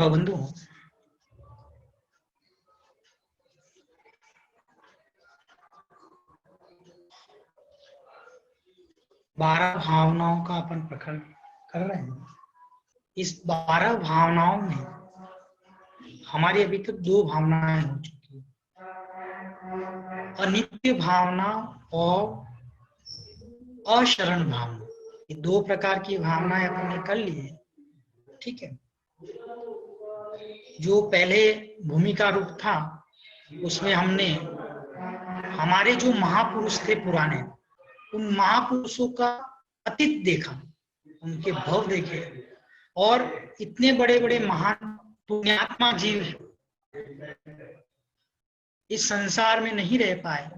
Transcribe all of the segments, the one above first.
बंधु, 12 भावनाओं का अपन प्रकरण कर रहे हैं। इस 12 भावनाओं में हमारी अभी तक 2 भावनाएं हो चुकी है, अनित्य भावना और अशरण भावना। ये 2 प्रकार की भावनाएं अपन ने कर ली है। ठीक है, जो पहले भूमिका रूप था उसमें हमने हमारे जो महापुरुष थे पुराने, उन महापुरुषों का अतीत देखा, उनके भव देखे, और इतने बड़े बड़े महान पुण्यात्मा जीव इस संसार में नहीं रह पाए,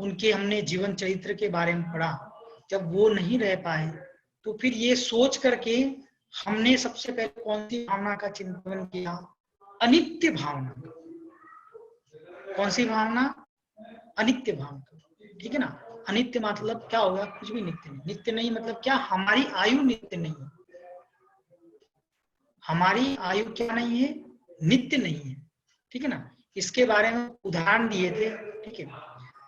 उनके हमने जीवन चरित्र के बारे में पढ़ा। जब वो नहीं रह पाए तो फिर ये सोच करके हमने सबसे पहले कौन सी भावना का चिंतन किया? अनित्य भावना। कौन सी भावना? अनित्य भावना। ठीक है ना। अनित्य मतलब क्या होगा? कुछ भी नित्य नहीं। नित्य नहीं मतलब क्या? हमारी आयु नित्य नहीं है। हमारी आयु क्या नहीं है? नित्य नहीं है। ठीक है ना। इसके बारे में उदाहरण दिए थे। ठीक है।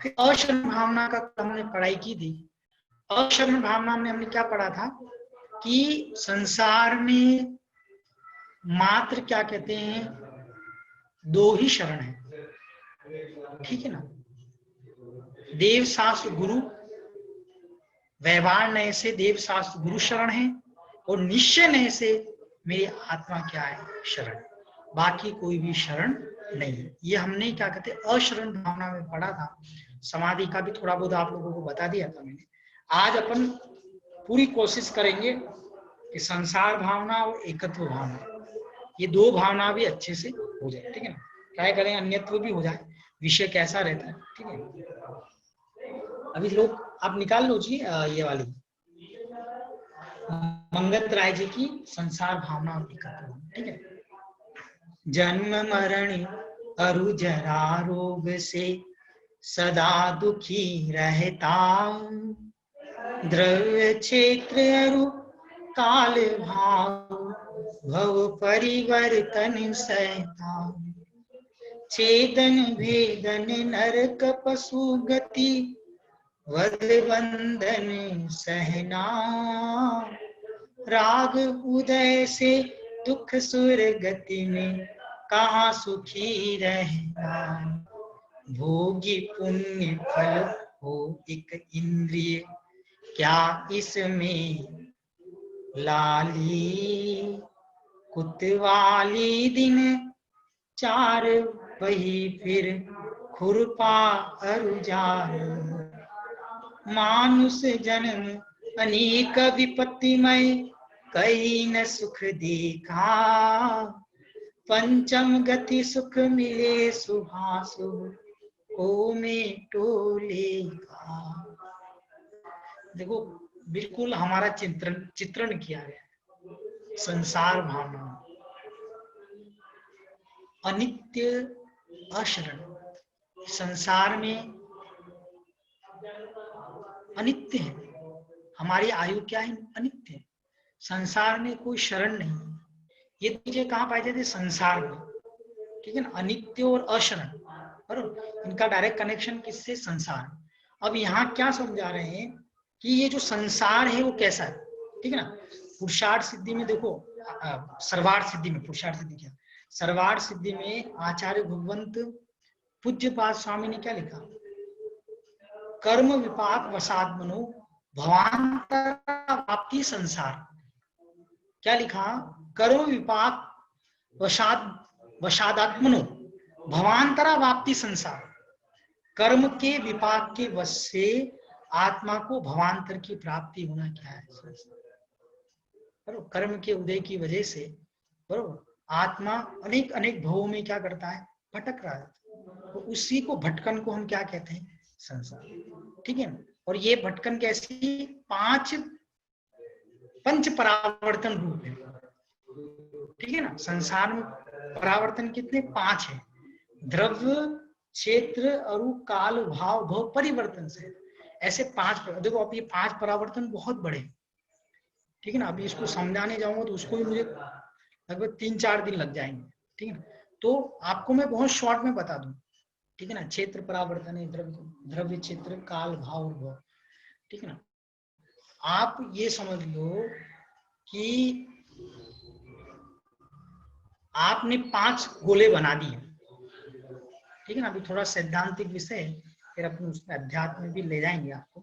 फिर अशरण भावना का हमने पढ़ाई की थी। अशरण भावना में हमने क्या पढ़ा था कि संसार में मात्र क्या कहते हैं, 2 ही शरण है। ठीक है ना। देव शास्त्र गुरु, व्यवहार नय से देव शास्त्र गुरु शरण है, और निश्चय नय से मेरी आत्मा क्या है? शरण। बाकी कोई भी शरण नहीं है। ये हमने क्या कहते हैं अशरण भावना में पढ़ा था। समाधि का भी थोड़ा बहुत आप लोगों को बता दिया था मैंने। आज अपन पूरी कोशिश करेंगे कि संसार भावना और एकत्व भावना, ये 2 भावना भी अच्छे से हो जाए। ठीक है ना। क्या करें, अन्यत्व भी हो जाए। विषय कैसा रहता है? ठीक है। अभी लोग आप निकाल लो जी, ये वाली मंगत राय जी की संसार भावना और एकत्व। ठीक है। जन्म मरण अरु जरा रोग से सदा दुखी रहता, द्रव्य क्षेत्र अरु काल भाव भव परिवर्तन सहता, छेदन भेदन नरक पशु गति वध बंधन सहना, राग उदय से दुख सुर गति में कहाँ सुखी रहना, भोगी पुण्य फल हो एक इंद्रिय क्या इसमें लाली, कुतवाली दिन 4 वही फिर खुरपा अरुजार, मानुष जन्म अनेक विपत्तिमय कहीं न सुख देखा, पंचम गति सुख मिले सुभासुभ को में टोलेगा। देखो बिल्कुल हमारा चित्रण किया गया संसार भावना। अनित्य अशरण, संसार में अनित्य है। हमारी आयु क्या है? अनित्य है। संसार में कोई शरण नहीं है। ये चीजें कहाँ पाई जाती है? संसार में। ठीक है ना। अनित्य और अशरण, बराबर, इनका डायरेक्ट कनेक्शन किससे? संसार। अब यहाँ क्या समझा रहे हैं कि ये जो संसार है वो कैसा है? ठीक है ना। पुरुषार्थ सिद्धि में देखो, सर्वार्थ सिद्धि में, पुरुषार्थ सिद्धि क्या, सर्वार्थ सिद्धि में आचार्य भगवंत पूज्यपाद स्वामी ने क्या लिखा? कर्म विपाक वसात्मनो भवांतराप्ति संसार। क्या लिखा? कर्म विपाक वसादात्मनो भवांतरावाप्ति संसार। कर्म के विपाक के वश से आत्मा को भवांतर की प्राप्ति होना क्या है? बरोबर। कर्म के उदय की वजह से, बरोबर, आत्मा अनेक अनेक भवों में क्या करता है? भटक रहा है। तो उसी को, भटकन को हम क्या कहते हैं? संसार। ठीक है ना। और ये भटकन कैसी? 5 पंच परावर्तन रूप है। ठीक है ना। संसार में परावर्तन कितने? 5 है। द्रव्य, क्षेत्र, अरु, काल, भाव, भव, परिवर्तन से ऐसे 5। देखो अब ये 5 परावर्तन बहुत बड़े। ठीक है ना। अभी इसको समझाने जाऊंगा तो उसको भी मुझे लगभग 3-4 दिन लग जाएंगे, ठीक है ना। तो आपको मैं बहुत शॉर्ट में बता दूं, ठीक है ना। क्षेत्र परावर्तन है, द्रव्य क्षेत्र, काल, भाव और भव, ठीक है ना। आप ये समझ लो कि आपने 5 गोले बना दिए, ठीक है ना। अभी थोड़ा सैद्धांतिक विषय है, फिर अपन उसमें अध्यात्म में भी ले जाएंगे आपको,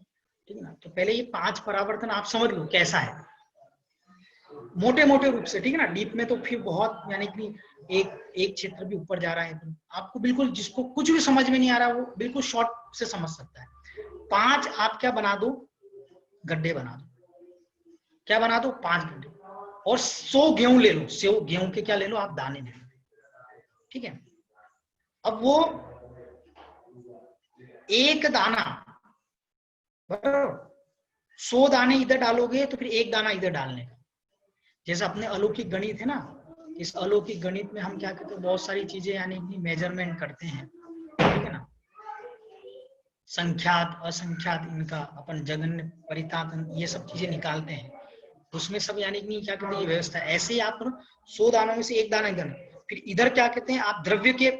ठीक है ना। तो पहले ये 5 परावर्तन आप समझ लो कैसा है, मोटे मोटे रूप से, ठीक है ना। डीप में तो फिर बहुत, यानी कि एक क्षेत्र भी ऊपर जा रहा है, तो आपको बिल्कुल, जिसको कुछ भी समझ में नहीं आ रहा वो बिल्कुल शॉर्ट से समझ सकता है। 5 आप क्या बना दो, गड्ढे बना दो। क्या बना दो, 5 गड्ढे, और 100 गेहूं ले लो, 100 गेहूं के क्या ले लो आप, दाने ले लो, ठीक है। अब वो एक दाना, 100 दाने इधर डालोगे तो फिर एक दाना इधर डालने का। जैसे अपने अलौकिक गणित है ना, इस अलौकिक गणित में हम क्या करते हैं, बहुत सारी चीजें यानी कि मेजरमेंट करते हैं, ठीक है ना। संख्यात, असंख्यात, इनका अपन जगन्य, परिताप, ये सब चीजें निकालते हैं, उसमें सब यानी कि क्या कहते हैं, ये व्यवस्था। ऐसे ही आप 100 दानों में से एक दाना इधर, फिर इधर क्या कहते हैं, आप द्रव्य के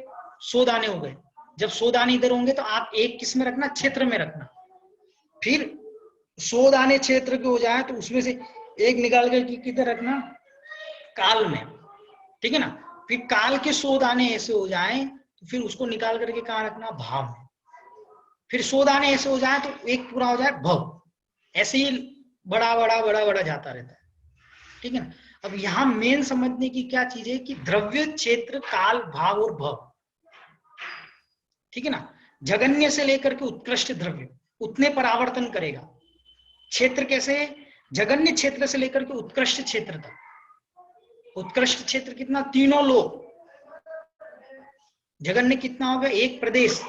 100 दाने हो गए। जब 100 दाने इधर होंगे तो आप एक किस में रखना, क्षेत्र में रखना। फिर 100 दाने क्षेत्र के हो जाए तो उसमें से एक निकाल कर किधर रखना, काल में, ठीक है ना। फिर काल के 100 दाने ऐसे हो जाएं तो फिर उसको निकाल करके कहाँ रखना, भाव में। फिर 100 दाने ऐसे हो जाए तो एक पूरा हो जाए भव। ऐसे ही बड़ा बड़ा बड़ा बड़ा जाता रहता है, ठीक है ना। अब यहाँ मेन समझने की क्या चीज है कि द्रव्य, क्षेत्र, काल, भाव और भव, ठीक है ना। जगन्य से लेकर के उत्कृष्ट द्रव्य उतने परावर्तन करेगा। क्षेत्र कैसे, जगन्य क्षेत्र से लेकर के उत्कृष्ट क्षेत्र तक। उत्कृष्ट क्षेत्र कितना, तीनों लोग। जगन्य कितना होगा, एक प्रदेश।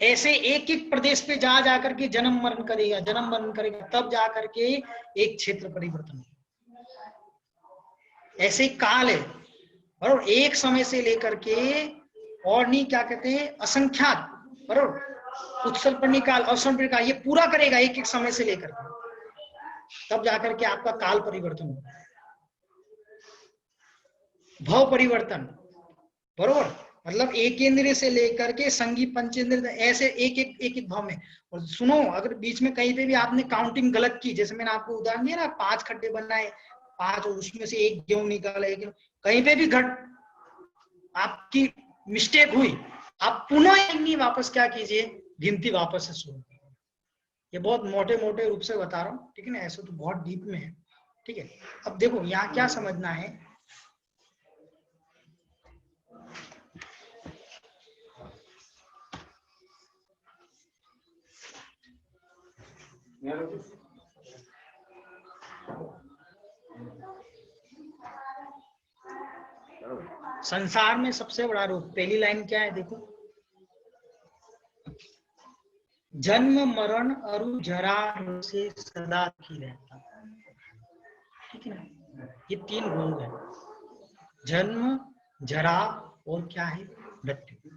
ऐसे एक एक प्रदेश पे जा जाकर के जन्म मरण करेगा, जन्म मरण करेगा, तब जा करके एक क्षेत्र परिवर्तन। ऐसे काल है, और एक समय से लेकर के, और नहीं क्या कहते हैं, असंख्यात, बरोबर, उत्सल निकाल, अवसर काल, ये पूरा करेगा एक एक समय से लेकर के, तब जाकर के आपका काल परिवर्तन होगा। भव परिवर्तन, बरोबर, मतलब एक इंद्रिय से लेकर के संगी पंचेंद्रिय, ऐसे एक एक भाव में। और सुनो, अगर बीच में कहीं पे भी आपने काउंटिंग गलत की, जैसे मैंने आपको उदाहरण दिया ना, 5 खड्डे बनाए, 5 और उसमें से एक गेहूं निकाला, एक कहीं पे भी आपकी मिस्टेक हुई, आप पुनः वापस क्या कीजिए, गिनती वापस से शुरू। ये बहुत मोटे मोटे रूप से बता रहा हूँ, ठीक है ना, ऐसे तो बहुत डीप में है, ठीक है। अब देखो यहाँ क्या समझना है, संसार में सबसे बड़ा रोग, पहली लाइन क्या है देखो, जन्म मरण अरु जरा से सदा की रहता, ठीक है ना। ये 3 रोग है, जन्म, जरा और क्या है, मृत्यु।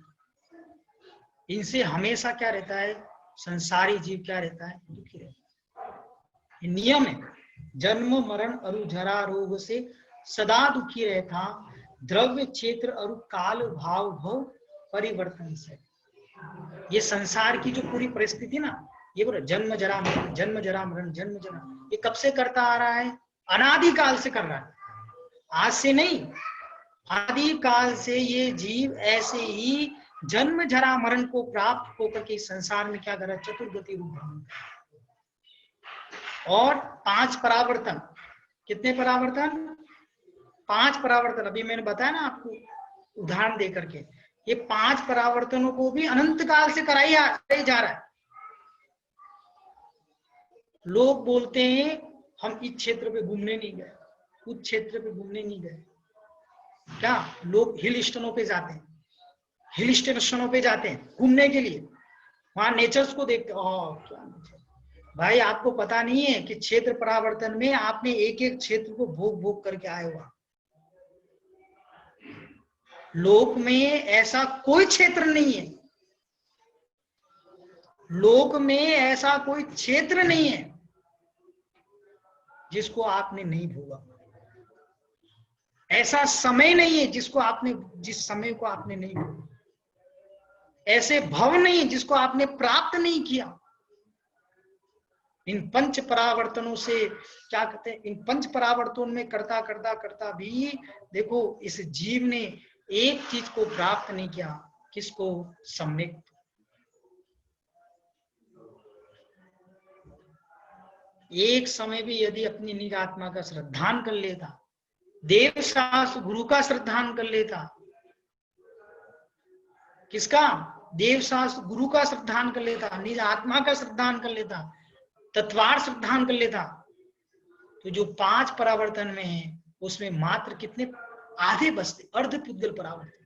इनसे हमेशा क्या रहता है, संसारी जीव क्या रहता है, दुखी रहता है। ये नियम है, जन्म मरण अरु जरा रोग से सदा दुखी रहता, द्रव्य क्षेत्र अरु काल भाव भव परिवर्तन से। ये संसार की जो पूरी परिस्थिति ना, ये बोला जन्म जरा मरण, जन्म जरा मरण, जन्म जरा, ये कब से करता आ रहा है, अनादि काल से कर रहा है, आज से नहीं, आदि काल से ये जीव ऐसे ही जन्म जरा मरण को प्राप्त होकर के संसार में क्या कर रहा है, चतुर्गति रूप। और 5 परावर्तन, कितने परावर्तन, 5 परावर्तन, अभी मैंने बताया ना आपको उदाहरण दे करके, ये 5 परावर्तनों को भी अनंत काल से कराई जा रहा है। लोग बोलते हैं हम इस क्षेत्र पे घूमने नहीं गए, उस क्षेत्र पे घूमने नहीं गए। क्या लोग हिल स्टेशनों पे जाते हैं, हिल स्टेशनों पे जाते हैं घूमने के लिए, वहां नेचर्स को देखते, क्या भाई आपको पता नहीं है कि क्षेत्र परावर्तन में आपने एक एक क्षेत्र को भोग भोग करके आए हुआ। लोक में ऐसा कोई क्षेत्र नहीं है, लोक में ऐसा कोई क्षेत्र नहीं है जिसको आपने नहीं भोगा। ऐसा समय नहीं है जिसको आपने, जिस समय को आपने नहीं भोगा। ऐसे भव नहीं है जिसको आपने प्राप्त नहीं किया। इन पंच परावर्तनों से क्या कहते हैं, इन पंच परावर्तनों में करता करता करता भी देखो इस जीव ने एक चीज को प्राप्त नहीं किया। किसको? सम्यक। एक समय भी यदि अपनी निज आत्मा का श्रद्धान कर लेता, देव शास्त्र गुरु का श्रद्धान कर लेता, किसका? देव शास्त्र गुरु का श्रद्धान कर लेता, निज आत्मा का श्रद्धान कर लेता, तत्वार श्रद्धान कर लेता, तो जो 5 परावर्तन में है उसमें मात्र कितने? आधे बचते, अर्ध पुद्गल परावर्तन।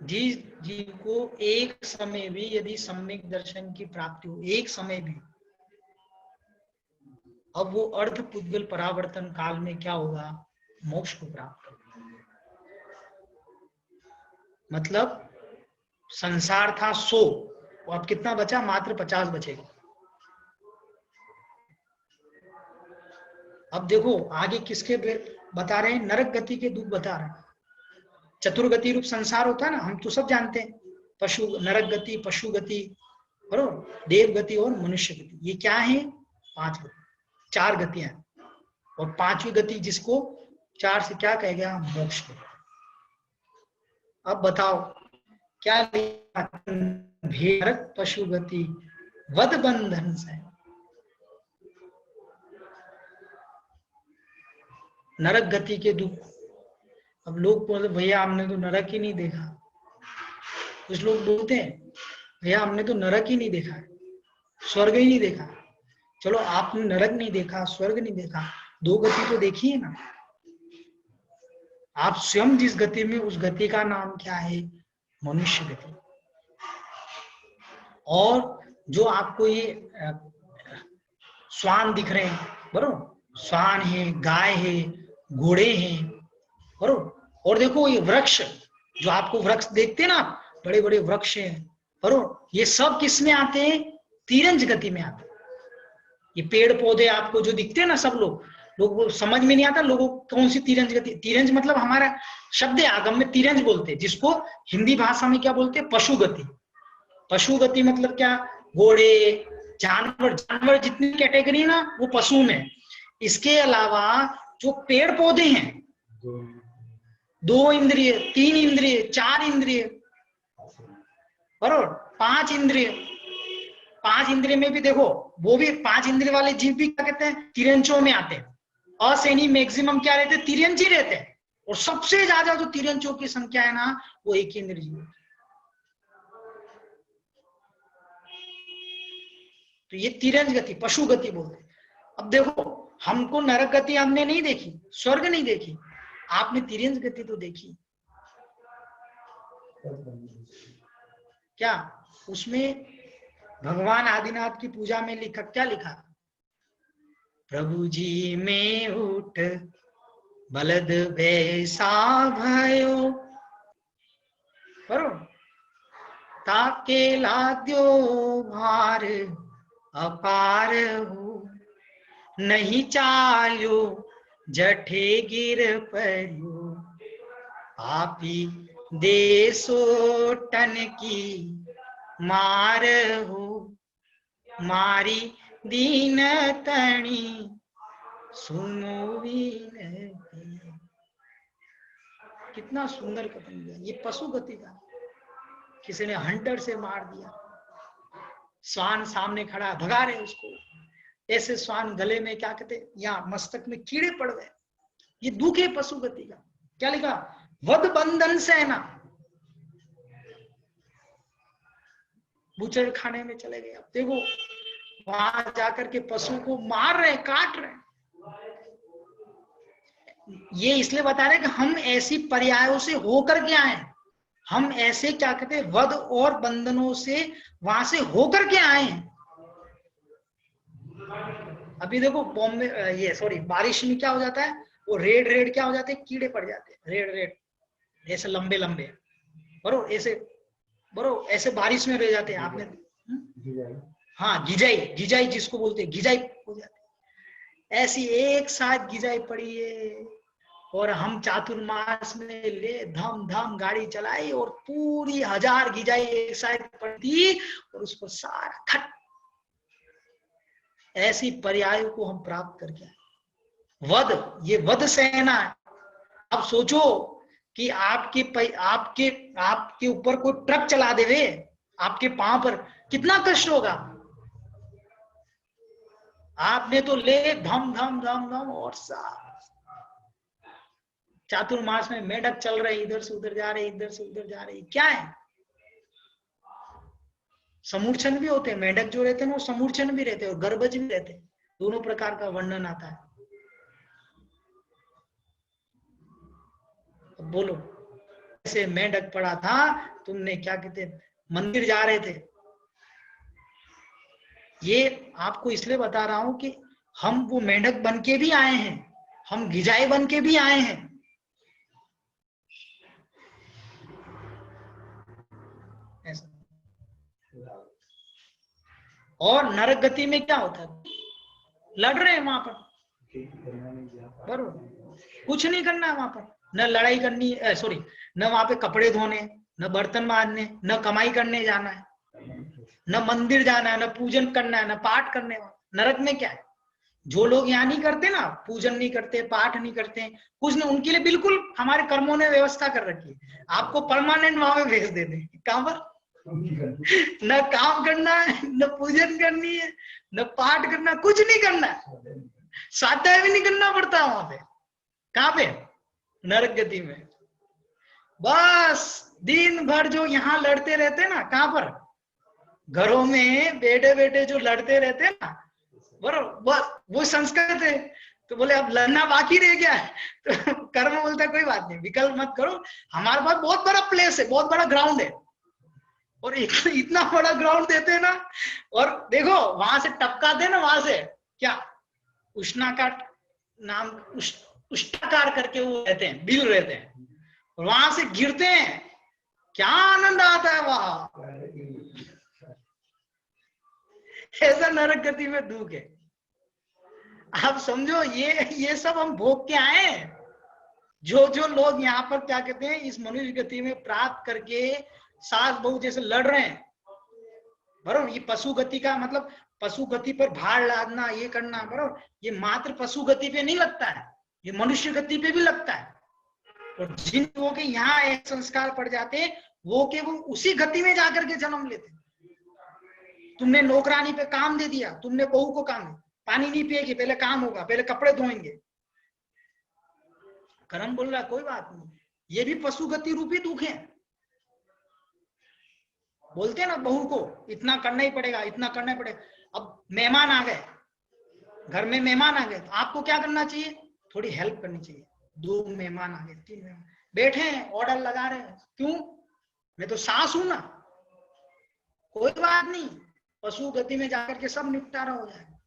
जिस जीव को एक समय भी यदि सम्यक दर्शन की प्राप्ति हो, एक समय भी, अब वो अर्ध पुद्गल परावर्तन काल में क्या होगा? मोक्ष को प्राप्त होगा। मतलब संसार था 100, अब कितना बचा? मात्र 50 बचेगा। अब देखो आगे किसके बता रहे हैं? नरक गति के दुख बता रहे हैं। चतुर्गति रूप संसार होता है ना, हम तो सब जानते हैं, पशु नरक गति, पशु गति, बरोबर, देव गति और मनुष्य गति। ये क्या है? 5 गति, 4 गतियां, और 5वीं गति जिसको 4 से क्या कह गया? मोक्ष को। अब बताओ क्या? नरक पशु गति वध बंधन से। नरक गति के दुख। अब लोग बोलते भैया हमने तो नरक ही नहीं देखा। कुछ लोग बोलते हैं भैया हमने तो नरक ही नहीं देखा है, स्वर्ग ही नहीं देखा। चलो आपने नरक नहीं देखा, स्वर्ग नहीं देखा, 2 गति तो देखी है ना। आप स्वयं जिस गति में, उस गति का नाम क्या है? मनुष्य गति। और जो आपको ये श्वान दिख रहे हैं, बरोबर, श्वान है, गाय है, घोड़े हैं, बरोबर, और देखो ये वृक्ष, जो आपको वृक्ष देखते हैं ना, बड़े बड़े वृक्ष हैं, बरोबर, ये सब किस में आते हैं? तिरंज गति में आते हैं। ये पेड़ पौधे आपको जो दिखते हैं ना, सब लोग समझ में नहीं आता लोगों को कौन सी तिरंज गति। तिरंज मतलब हमारा शब्द है, आगम में तिरंज बोलते हैं, जिसको हिंदी भाषा में क्या बोलते हैं? पशु गति। पशु गति मतलब क्या? घोड़े, जानवर, जानवर जितनी कैटेगरी है ना वो पशु में। इसके अलावा जो पेड़ पौधे हैं, 2 इंद्रिय, 3 इंद्रिय, 4 इंद्रिय, बरोबर, 5 इंद्रिय। 5 इंद्रिय में भी देखो, वो भी 5 इंद्रिय वाले जीव भी क्या कहते हैं? तिरंचों में आते हैं। अश्रेणी मैक्सिमम क्या रहते हैं? तिरंच ही रहते हैं। और सबसे ज्यादा जो तिरंचों की संख्या है ना, वो 1 इंद्रिय जीव। तो ये तिरंज गति, पशु गति बोलते हैं। अब देखो हमको नरक गति हमने नहीं देखी, स्वर्ग नहीं देखी, आपने तिरंज गति तो देखी। क्या उसमें भगवान आदिनाथ की पूजा में लिखा, क्या लिखा? प्रभु जी में उठ बलद वैसा भयो, करो ताके लाद्यो भार अपार हो, नहीं चाल्यो जठे गिर पर्यो, आपी देसो टन की मार हो, मारी दीन तणी सुनो विनती। कितना सुंदर कथन दिया। ये पशु गति का, किसी ने हंटर से मार दिया, श्वान सामने खड़ा है, भगा रहे उसको, ऐसे श्वान गले में क्या कहते, या मस्तक में कीड़े पड़ गए, ये दुख है पशु गति का। क्या लिखा? वध बंधन से ना, बूचड़ खाने में चले गए। अब देखो वहां जाकर के पशु को मार रहे, काट रहे। ये इसलिए बता रहे कि हम ऐसी पर्यायों से होकर के आए, हम ऐसे क्या कहते हैं, वध और बंधनों से वहां से होकर के आए। अभी देखो बॉम्बे, ये सॉरी, बारिश में क्या हो जाता है, वो रेड रेड क्या हो जाते हैं, कीड़े पड़ जाते हैं, रेड रेड ऐसे लंबे लंबे, बरो ऐसे, बरो ऐसे बारिश में रह जाते हैं। आपने हाँ, गिजाई, गिजाई जिसको बोलते हैं, गिजाई हो जाती है। ऐसी एक साथ गिजाई पड़ी है, और हम चातुर्मास में ले धम धम गाड़ी चलाई और पूरी 1000 गिजाई एक साइड पर दी और उसको सारा खट। ऐसी पर्यायों को हम प्राप्त करके आए। वध, ये वध सेना है। आप सोचो कि आपके ऊपर कोई ट्रक चला देवे आपके पांव पर, कितना कष्ट होगा। आपने तो ले धम धम धम धम और चातुर्मास में मेढक चल रहे, इधर से उधर जा रहे, इधर से उधर जा रहे, क्या है। समूर्छन भी होते हैं, मेढक जो रहते हैं वो समूर्छन भी रहते हैं और गर्भज भी रहते हैं, दोनों प्रकार का वर्णन आता है। अब बोलो, ऐसे मेढक पड़ा था, तुमने क्या कहते मंदिर जा रहे थे। ये आपको इसलिए बता रहा हूं कि हम वो मेढक बन के भी आए हैं, हम गिजाई बन के भी आए हैं। ऐसा। और नरक गति में क्या होता है, लड़ रहे हैं वहां पर, बरोबर, कुछ नहीं करना है वहां पर, न लड़ाई करनी, सॉरी, न वहां पे कपड़े धोने, न बर्तन मांजने, न कमाई करने जाना है, न मंदिर जाना है, न पूजन करना है, न पाठ करने। नरक में क्या है, जो लोग यहाँ नहीं करते ना, पूजन नहीं करते, पाठ नहीं करते, कुछ नहीं, उनके लिए बिल्कुल हमारे कर्मों ने व्यवस्था कर रखी है, आपको परमानेंट वहां पे भेज देते हैं। कहां पर, न काम करना है, न पूजन करनी है, न पाठ करना, कुछ नहीं करना है, स्वाध्याय भी नहीं करना पड़ता वहां पे। कहां पे, नरक गति में। बस दिन भर जो यहाँ लड़ते रहते ना, कहां पर, घरों में बैठे बैठे जो लड़ते रहते ना, बरोबर, वो संस्कृत है। तो बोले अब लड़ना बाकी रह गया है, तो कर्म बोलता है कोई बात नहीं, विकल्प मत करो, हमारे पास बहुत बड़ा प्लेस है, बहुत बड़ा ग्राउंड है, और इतना बड़ा ग्राउंड देते हैं ना, और देखो वहां से टपकाते ना, वहां से क्या उष्णाकार नाम, उष्णाकार करके वो रहते हैं, बिल रहते हैं, और वहां से गिरते हैं, क्या आनंद आता है वहां। ऐसा नरक गति में दुख है। आप समझो, ये सब हम भोग के आए हैं। जो लोग यहाँ पर क्या कहते हैं, इस मनुष्य गति में प्राप्त करके सास बहू जैसे लड़ रहे हैं, बरोबर, ये पशु गति का मतलब, पशु गति पर भार लादना, ये करना, बरोबर, ये मात्र पशु गति पे नहीं लगता है, ये मनुष्य गति पे भी लगता है। और जिन लोगों के यहाँ एक संस्कार पड़ जाते हैं, वो उसी गति में जाकर के जन्म लेते हैं। तुमने नौकरानी पे काम दे दिया, तुमने बहू को काम, पानी नहीं पिएगी, पहले काम होगा, पहले कपड़े धोएंगे, कर्म बोल रहा कोई बात नहीं, ये भी पशु गति रूपी दुख है। बोलते हैं ना बहू को इतना करना ही पड़ेगा, इतना करना ही पड़ेगा। अब मेहमान आ गए, घर में मेहमान आ गए, तो आपको क्या करना चाहिए, थोड़ी हेल्प करनी चाहिए। 2 मेहमान आ गए, 3 मेहमान बैठे हैं, ऑर्डर लगा रहे हैं, क्यों, मैं तो सास हूं ना, कोई बात नहीं, पशु गति में जाकर के सब निपटारा हो जाएगा।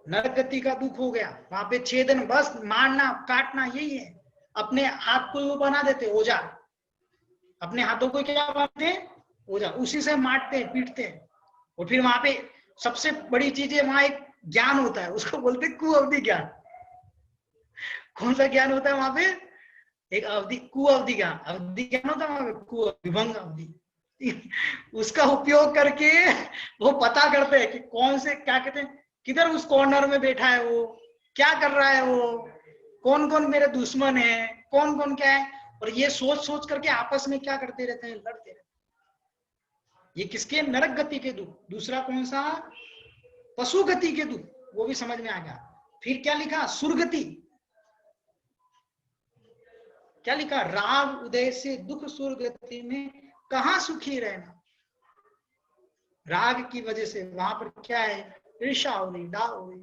नरक गति का दुख हो गया, वहां पे छेदन, बस मारना काटना, यही है। अपने हाथ को वो बना देते ओजा, अपने हाथों को क्या बनाते हैं, ओजा, उसी से मारते हैं, पीटते हैं। और फिर वहां पे सबसे बड़ी चीज है, वहां एक ज्ञान होता है, उसको बोलते हैं कुअवधि ज्ञान। कौन सा ज्ञान होता है वहां पे, एक अवधि, कुअवधि ज्ञान, अवधि ज्ञान होता है वहां पे, विभंग अवधि। उसका उपयोग करके वो पता करते हैं कि कौन से, क्या कहते हैं, किधर उस कॉर्नर में बैठा है वो, क्या कर रहा है वो, कौन कौन मेरे दुश्मन है, कौन कौन क्या है, और ये सोच सोच करके आपस में क्या करते रहते हैं, लड़ते रहते हैं। ये किसके, नरक गति के दुख। दूसरा कौन सा, पशु गति के दुख, वो भी समझ में आ गया। फिर क्या लिखा, सुरगति, क्या लिखा, राग उदय से दुख सुरगति में कहां सुखी रहना। राग की वजह से वहां पर क्या है, ईर्ष्या हो रही, डाह हो रही,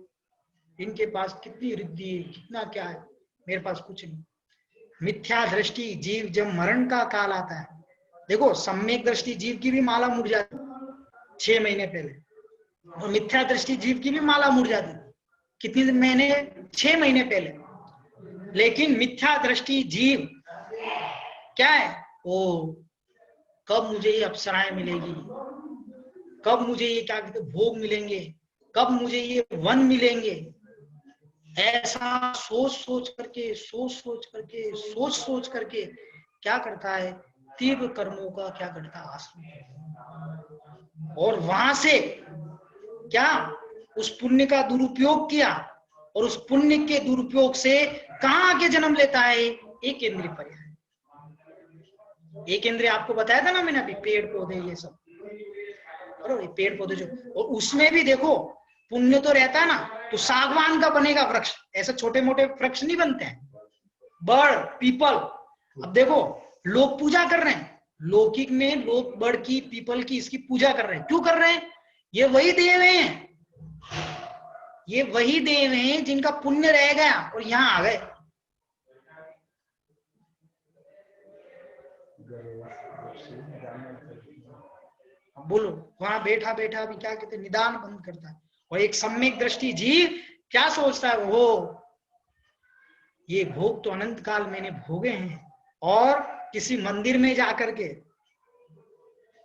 इनके पास कितनी रिद्धि है, कितना क्या है, मेरे पास कुछ नहीं। मिथ्या दृष्टि, जीव जब मरण का काल आता है, देखो सम्यक दृष्टि जीव की भी माला मुड़ जाती 6 महीने पहले, और मिथ्या दृष्टि जीव की भी माला मुड़ जाती कितनी महीने, 6 महीने पहले। लेकिन मिथ्या दृष्टि जीव क्या है, वो कब मुझे ये अप्सराएं मिलेगी, कब मुझे ये क्या कहते भोग मिलेंगे, कब मुझे ये वन मिलेंगे, ऐसा सोच सोच करके क्या करता है, तीव्र कर्मों का क्या करता है, आश्रय, और वहां से क्या उस पुण्य का दुरुपयोग किया, और उस पुण्य के दुरुपयोग से कहां आके जन्म लेता है, एक इंद्रिय पर्याय। एक इंद्रिय आपको बताया था ना मैंने अभी, पेड़ पौधे ये सब, और पेड़ पौधे जो, और उसमें भी देखो पुण्य तो रहता है ना, तो सागवान का बनेगा वृक्ष, ऐसे छोटे मोटे वृक्ष नहीं बनते हैं, बड़ पीपल। अब देखो लोग पूजा कर रहे हैं, लौकिक में लोग बड़ की, पीपल की, इसकी पूजा कर रहे हैं, क्यों कर रहे हैं, ये वही देव हैं, ये वही देव हैं जिनका पुण्य रह गया और यहां आ गए। बोलो, वहां बैठा बैठा अभी क्या कहते, निदान बंद करता है, और एक सम्यक दृष्टि जीव क्या सोचता है, वो ये भोग तो अनंत काल मैंने भोगे हैं, और किसी मंदिर में जाकर के,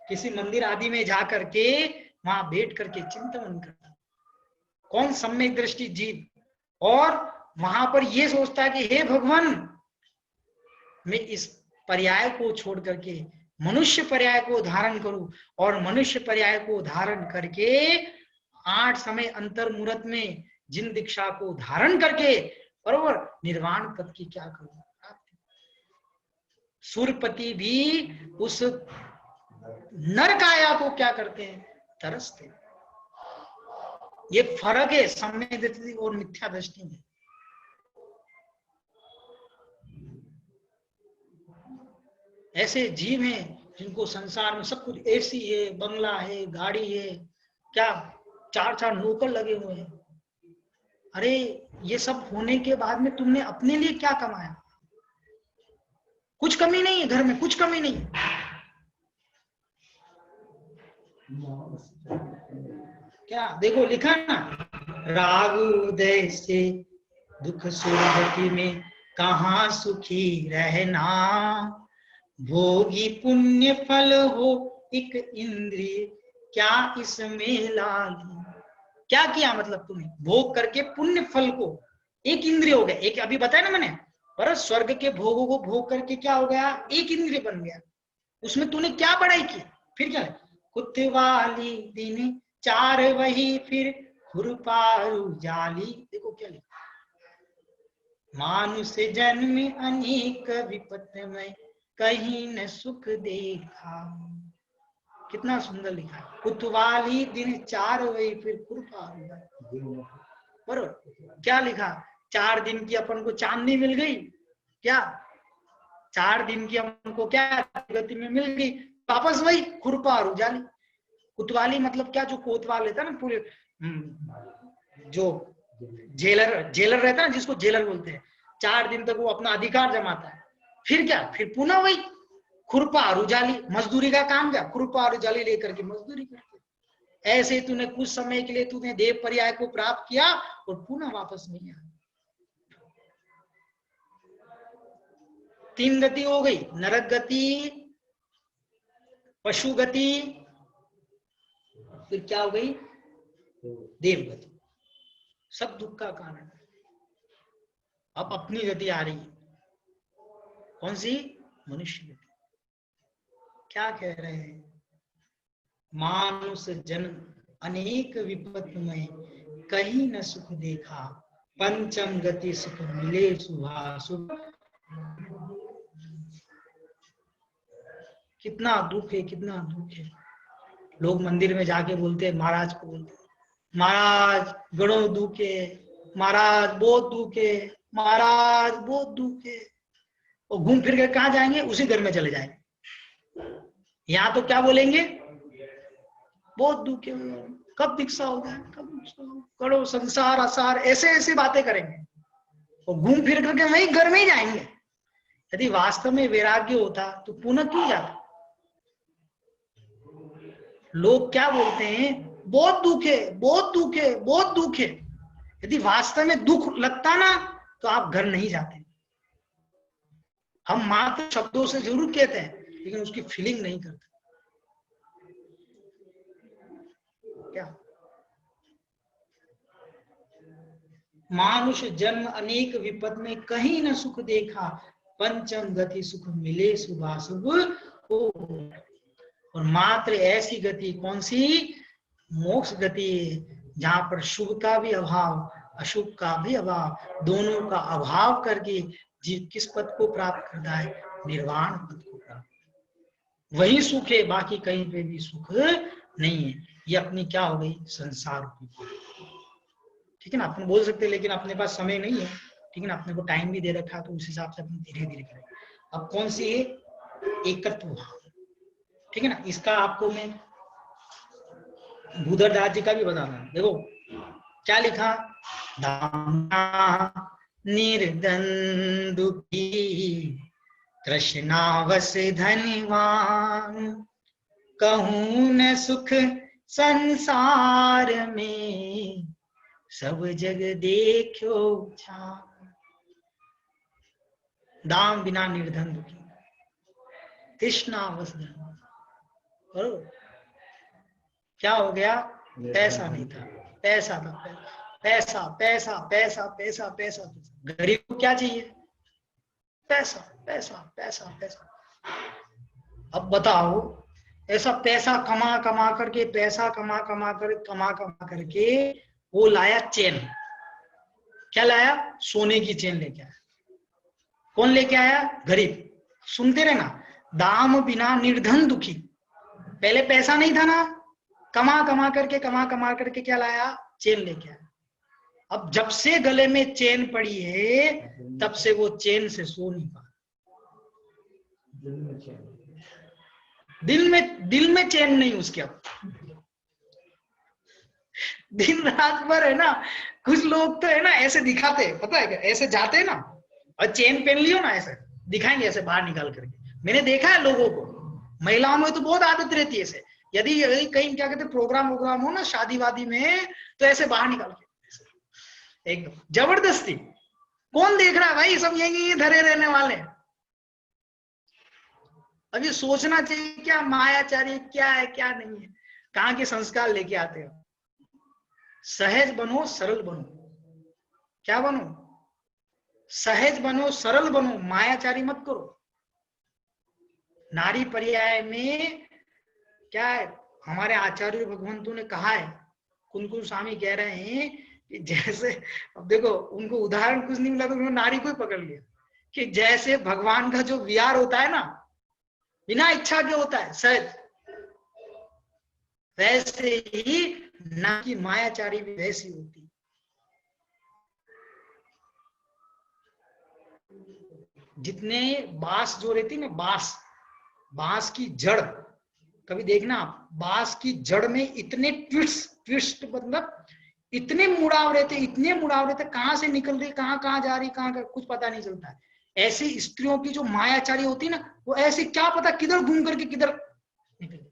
किसी मंदिर आदि में जाकर के वहां बैठ करके चिंतन करता, कौन सम्यक दृष्टि जीव, और वहां पर ये सोचता है कि हे भगवान, मैं इस पर्याय को छोड़ करके मनुष्य पर्याय को धारण करूं, और मनुष्य पर्याय को धारण करके 8 समय अंतर मुहूर्त में जिन दीक्षा को धारण करके बरोबर निर्वाण पद की क्या करूं। सूर्यपति भी उस नरकाया को क्या करते हैं, तरसते। ये फर्क है सम्यक दृष्टि और मिथ्या दृष्टि में। ऐसे जीव हैं जिनको संसार में सब कुछ, एसी है, बंगला है, गाड़ी है, क्या 4 नौकर लगे हुए हैं। अरे ये सब होने के बाद में तुमने अपने लिए क्या कमाया, कुछ कमी नहीं है, घर में कुछ कमी नहीं है। क्या देखो लिखा ना, राग उदय से दुख सुरगति में कहाँ सुखी रहना, भोगी पुण्य फल हो एक इंद्रिय क्या इसमें लागी। क्या किया मतलब तुमने, भोग करके पुण्य फल को, एक इंद्रिय हो गया, एक अभी बताया ना मैंने, पर स्वर्ग के भोगों को भोग करके क्या हो गया, एक इंद्रिय बन गया। उसमें तूने क्या बढ़ाई की, फिर क्या, कुतवाली दिन 4 वही फिर खुरपारू जाली। देखो क्या लिखा, मानुष जन्म अनेक विपत में कहीं न सुख देखा। कितना सुंदर लिखा है, कुतवाली दिन 4 वही फिर खुरपारू, बरोबर। क्या लिखा, 4 दिन की अपन को चांदनी मिल गई, क्या 4 दिन की हमको क्या गति में मिल गई, वापस वही खुरपा और उजाली। कुतवाली मतलब क्या, जो कोतवाल रहता है ना पूरे, जो जेलर रहता है ना, जिसको जेलर बोलते हैं, 4 दिन तक वो अपना अधिकार जमाता है, फिर क्या, फिर पुनः वही खुरपा और उजाली, मजदूरी का काम क्या, खुरपा और उजाली लेकर के मजदूरी करते। ऐसे तूने कुछ समय के लिए तूने देव पर्याय को प्राप्त किया और पुनः वापस नहीं आया। 3 गति हो गई, नरक गति, पशु गति, फिर क्या हो गई, देव गति। सब दुख का कारण। अब अपनी गति आ रही है, कौन सी, मनुष्य गति। क्या कह रहे हैं, मानुष जन्म अनेक विपत में कहीं न सुख देखा, पंचम गति सुख मिले शुभाशुभ। कितना दुख है, कितना दुख है। लोग मंदिर में जाके बोलते हैं, महाराज को बोलते हैं, महाराज गणो दुख है, महाराज बहुत दुख है, महाराज बहुत दुख है, और घूम फिर के कहाँ जाएंगे, उसी घर में चले जाएंगे। यहाँ तो क्या बोलेंगे, बहुत दुख है, कब दीक्षा होगा, कब करो संसार आसार, ऐसे ऐसी बातें करेंगे, और घूम फिर करके वही घर में ही जाएंगे। यदि वास्तव में वैराग्य होता तो पुनः क्यों जाता। लोग क्या बोलते हैं, बहुत दुख है, बहुत दुख है, बहुत दुख है। यदि वास्तव में दुख लगता ना तो आप घर नहीं जाते। हम मात्र शब्दों से जरूर कहते हैं लेकिन उसकी फीलिंग नहीं करते। क्या मानुष जन्म अनेक विपद में कहीं न सुख देखा, पंचम गति सुख मिले शुभाशुभ हो। और मात्र ऐसी गति कौन सी? मोक्ष गति, जहां पर शुभ का भी अभाव अशुभ का भी अभाव, दोनों का अभाव करके जीव किस पद को प्राप्त करता है? निर्वाण पद को प्राप्त। वही सुख है, बाकी कहीं पे भी सुख नहीं है। ये अपनी क्या हो गई? संसार की। ठीक है ना, अपन बोल सकते हैं, लेकिन अपने पास समय नहीं है। ठीक है ना, अपने को टाइम भी दे रखा है, तो उस हिसाब से अपन धीरे धीरे करें। अब कौन सी है? एकत्व भाव। ठीक है ना, इसका आपको मैं भूधर दास जी का भी बता रहा हूं। देखो क्या लिखा, निर्द्वंद्व की तृष्णावश धनवान, कहूं न सुख संसार में, सब जग देखो छान। दाम बिना निर्धन दुखी, तृष्णावश धनवान। बरोबर, क्या हो गया? पैसा नहीं था, पैसा था, पैसा पैसा पैसा पैसा पैसा। गरीब को क्या चाहिए? पैसा पैसा पैसा पैसा। अब बताओ, ऐसा पैसा कमा कमा करके, पैसा कमा कमा करके वो लाया चेन। क्या लाया? सोने की चेन लेके आया। कौन लेके आया? गरीब। सुनते रहे ना, दाम बिना निर्धन दुखी। पहले पैसा नहीं था ना, कमा कमा करके क्या लाया? चेन लेके आया। अब जब से गले में चेन पड़ी है, तब से वो चेन से सो नहीं पा। दिल में चैन नहीं उसके। अब दिन रात भर है ना, कुछ लोग तो है ना ऐसे दिखाते, पता है क्या? ऐसे जाते हैं ना और चेन पहन लियो ना, ऐसे दिखाएंगे ऐसे बाहर निकाल करके। मैंने देखा है लोगों को, महिलाओं में तो बहुत आदत रहती है ऐसे। यदि कहीं क्या कहते प्रोग्राम हो ना शादी वादी में, तो ऐसे बाहर निकाल के एकदम जबरदस्ती। कौन देख रहा है भाई? सब यही धरे रहने वाले। अब ये सोचना चाहिए क्या मायाचारी क्या है क्या नहीं है, कहाँ के संस्कार लेके आते हो। सहज बनो, सरल बनो। क्या बनो? सहज बनो, सरल बनो, मायाचारी मत करो। नारी पर्याय में क्या है? हमारे आचार्य भगवंतों ने कहा है, कुनकुन स्वामी कह रहे हैं कि जैसे, अब देखो उनको उदाहरण कुछ नहीं मिला तो उन्होंने नारी को ही पकड़ लिया कि जैसे भगवान का जो विहार होता है ना, बिना इच्छा के होता है सहज, वैसे ही ना की मायाचारी भी वैसी होती। जितने बांस जो रहती ना, बांस की जड़, कभी देखना आप, बांस की जड़ में इतने ट्विस्ट मतलब इतने मुड़ाव रहते, कहां से निकल रही, कहां जा रही, कहां कुछ पता नहीं चलता है। ऐसी स्त्रियों की जो मायाचारी होती है ना, वो ऐसे क्या पता किधर घूम करके किधर निकल।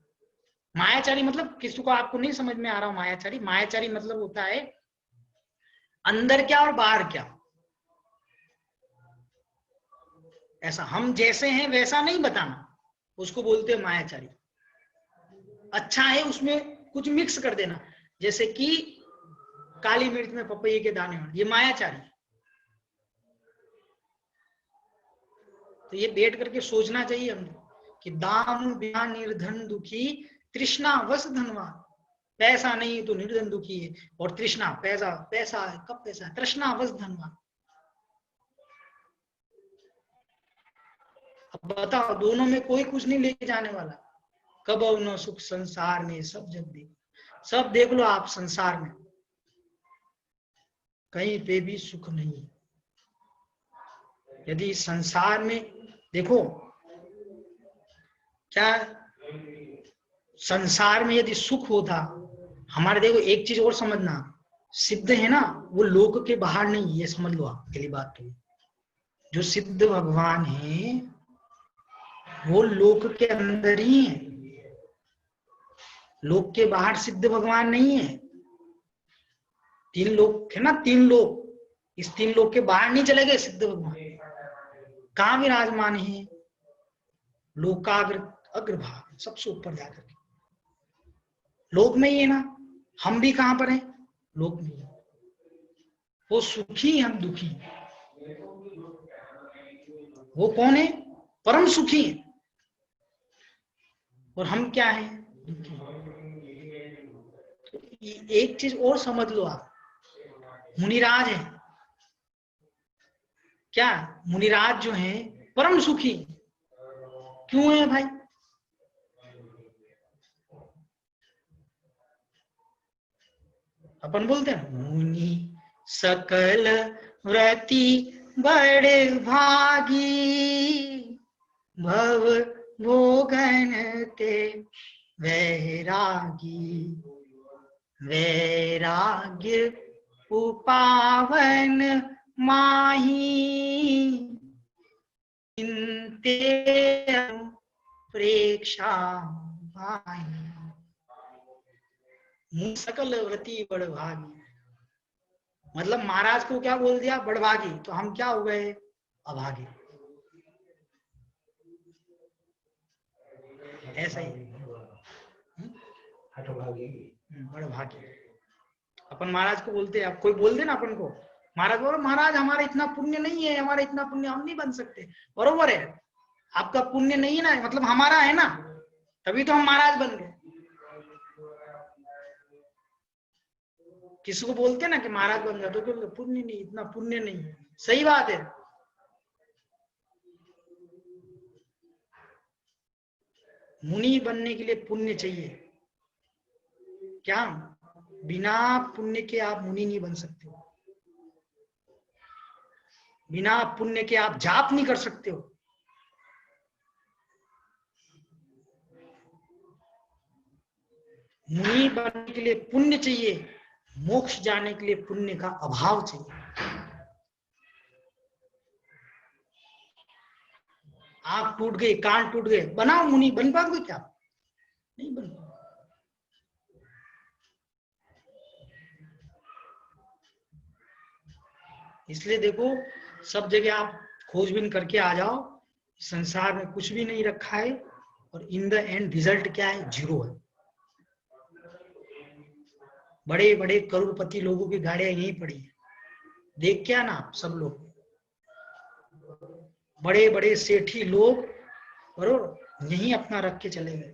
मायाचारी मतलब किसी को आपको नहीं समझ में आ रहा हो, मायाचारी मतलब होता है अंदर क्या और बाहर क्या। ऐसा हम जैसे हैं वैसा नहीं बताना, उसको बोलते हैं मायाचारी। अच्छा है उसमें कुछ मिक्स कर देना, जैसे कि काली मिर्च में पपैये के दाने, ये मायाचारी। तो ये बैठ करके सोचना चाहिए हमने कि दाम बिना निर्धन दुखी, तृष्णा वश धनवान। पैसा नहीं तो निर्धन दुखी है, और तृष्णा पैसा है, कब पैसा है? तृष्णा वश धनवान। अब बताओ, दोनों में कोई कुछ नहीं लेके जाने वाला। कब न सुख संसार में, सब जग देखो, सब देख लो आप संसार में, कहीं पे भी सुख नहीं है। यदि संसार में देखो क्या, संसार में यदि सुख होता हमारे, देखो एक चीज और समझना, सिद्ध है ना वो लोक के बाहर नहीं, ये समझ लो आप पहली बात। तो जो सिद्ध भगवान है वो लोक के अंदर ही है, लोक के बाहर सिद्ध भगवान नहीं है। तीन लोक है ना, तीन लोक, इस तीन लोक के बाहर नहीं चले गए सिद्ध भगवान। कहां विराजमान है? लोकाग्र अग्रभाग, सबसे ऊपर जाकर के लोक में ही है ना। हम भी कहां पर हैं? लोक में। वो सुखी, हम दुखी। वो कौन है? परम सुखी है, और हम क्या हैं? दुखी। तो एक चीज और समझ लो आप, मुनिराज है क्या? मुनिराज जो है परम सुखी। क्यों है भाई? अपन बोलते हैं मुनि सकल व्रति बड़े भागी, भव भोगन ते वैरागी, वैराग्य उपावन माही, इनते प्रेक्षा भाई। सकल व्रति बड़भागी, मतलब महाराज को क्या बोल दिया? बड़भागी। तो हम क्या हो गए? अभागे। ऐसा ही बड़भागी। अपन महाराज को बोलते हैं, अब कोई बोल दे ना अपन को, महाराज बोलो महाराज हमारा इतना पुण्य नहीं है, हमारा इतना पुण्य हम नहीं बन सकते। बरोबर है, आपका पुण्य नहीं है ना, मतलब हमारा है ना, तभी तो हम महाराज बन गए। किसी को बोलते हैं ना कि महाराज बन गया, तो पुण्य नहीं, इतना पुण्य नहीं है। सही बात है। मुनि बनने के लिए पुण्य चाहिए क्या? बिना पुण्य के आप मुनि नहीं बन सकते हो, बिना पुण्य के आप जाप नहीं कर सकते हो। मुनि बनने के लिए पुण्य चाहिए, मोक्ष जाने के लिए पुण्य का अभाव चाहिए। आंख टूट गई, कान टूट गए, बनाओ मुनि, बन पाओगे क्या? नहीं बन पाओगे। इसलिए देखो, सब जगह आप खोजबीन करके आ जाओ, संसार में कुछ भी नहीं रखा है, और इन द एंड रिजल्ट क्या है? जीरो है। बड़े बड़े करोड़पति लोगों की गाड़ियां यहीं पड़ी है, देख क्या ना आप सब लोग, बड़े बड़े सेठी लोग बरोबर यहीं अपना रख के चले गए।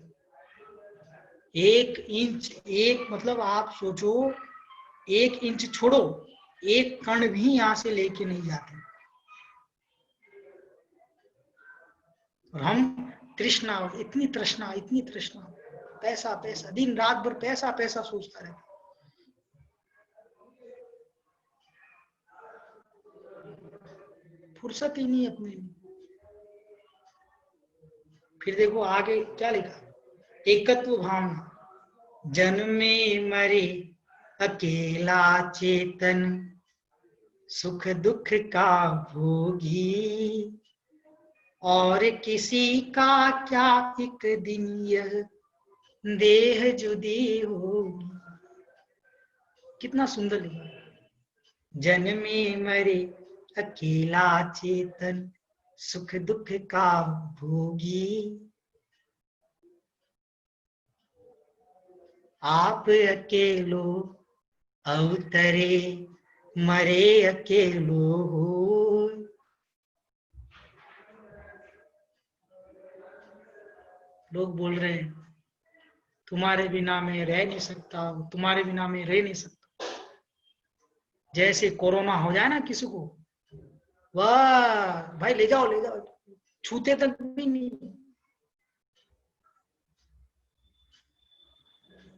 1 इंच, एक मतलब आप सोचो, 1 इंच छोड़ो, एक कण भी यहां से लेके नहीं जाते। और हम तृष्णा, इतनी तृष्णा, इतनी तृष्णा, पैसा पैसा, दिन रात भर पैसा पैसा सोचता रहता। फुर्सत ही नहीं अपने। फिर देखो आगे क्या लिखा, एकत्व भावना, जन्मे मरे अकेला चेतन, सुख दुख का भोगी, और किसी का क्या एक दिन यह देह जुदी होगी। कितना सुंदर लिखा, जन्मे मरे अकेला चेतन, सुख दुख का भोगी, आप अकेलो अवतरे मरे अकेलो हो। लोग बोल रहे हैं तुम्हारे बिना मैं रह नहीं सकता, तुम्हारे बिना मैं रह नहीं सकता। जैसे कोरोना हो जाए ना किसी को, वाह भाई ले जाओ ले जाओ, छूते तक भी नहीं।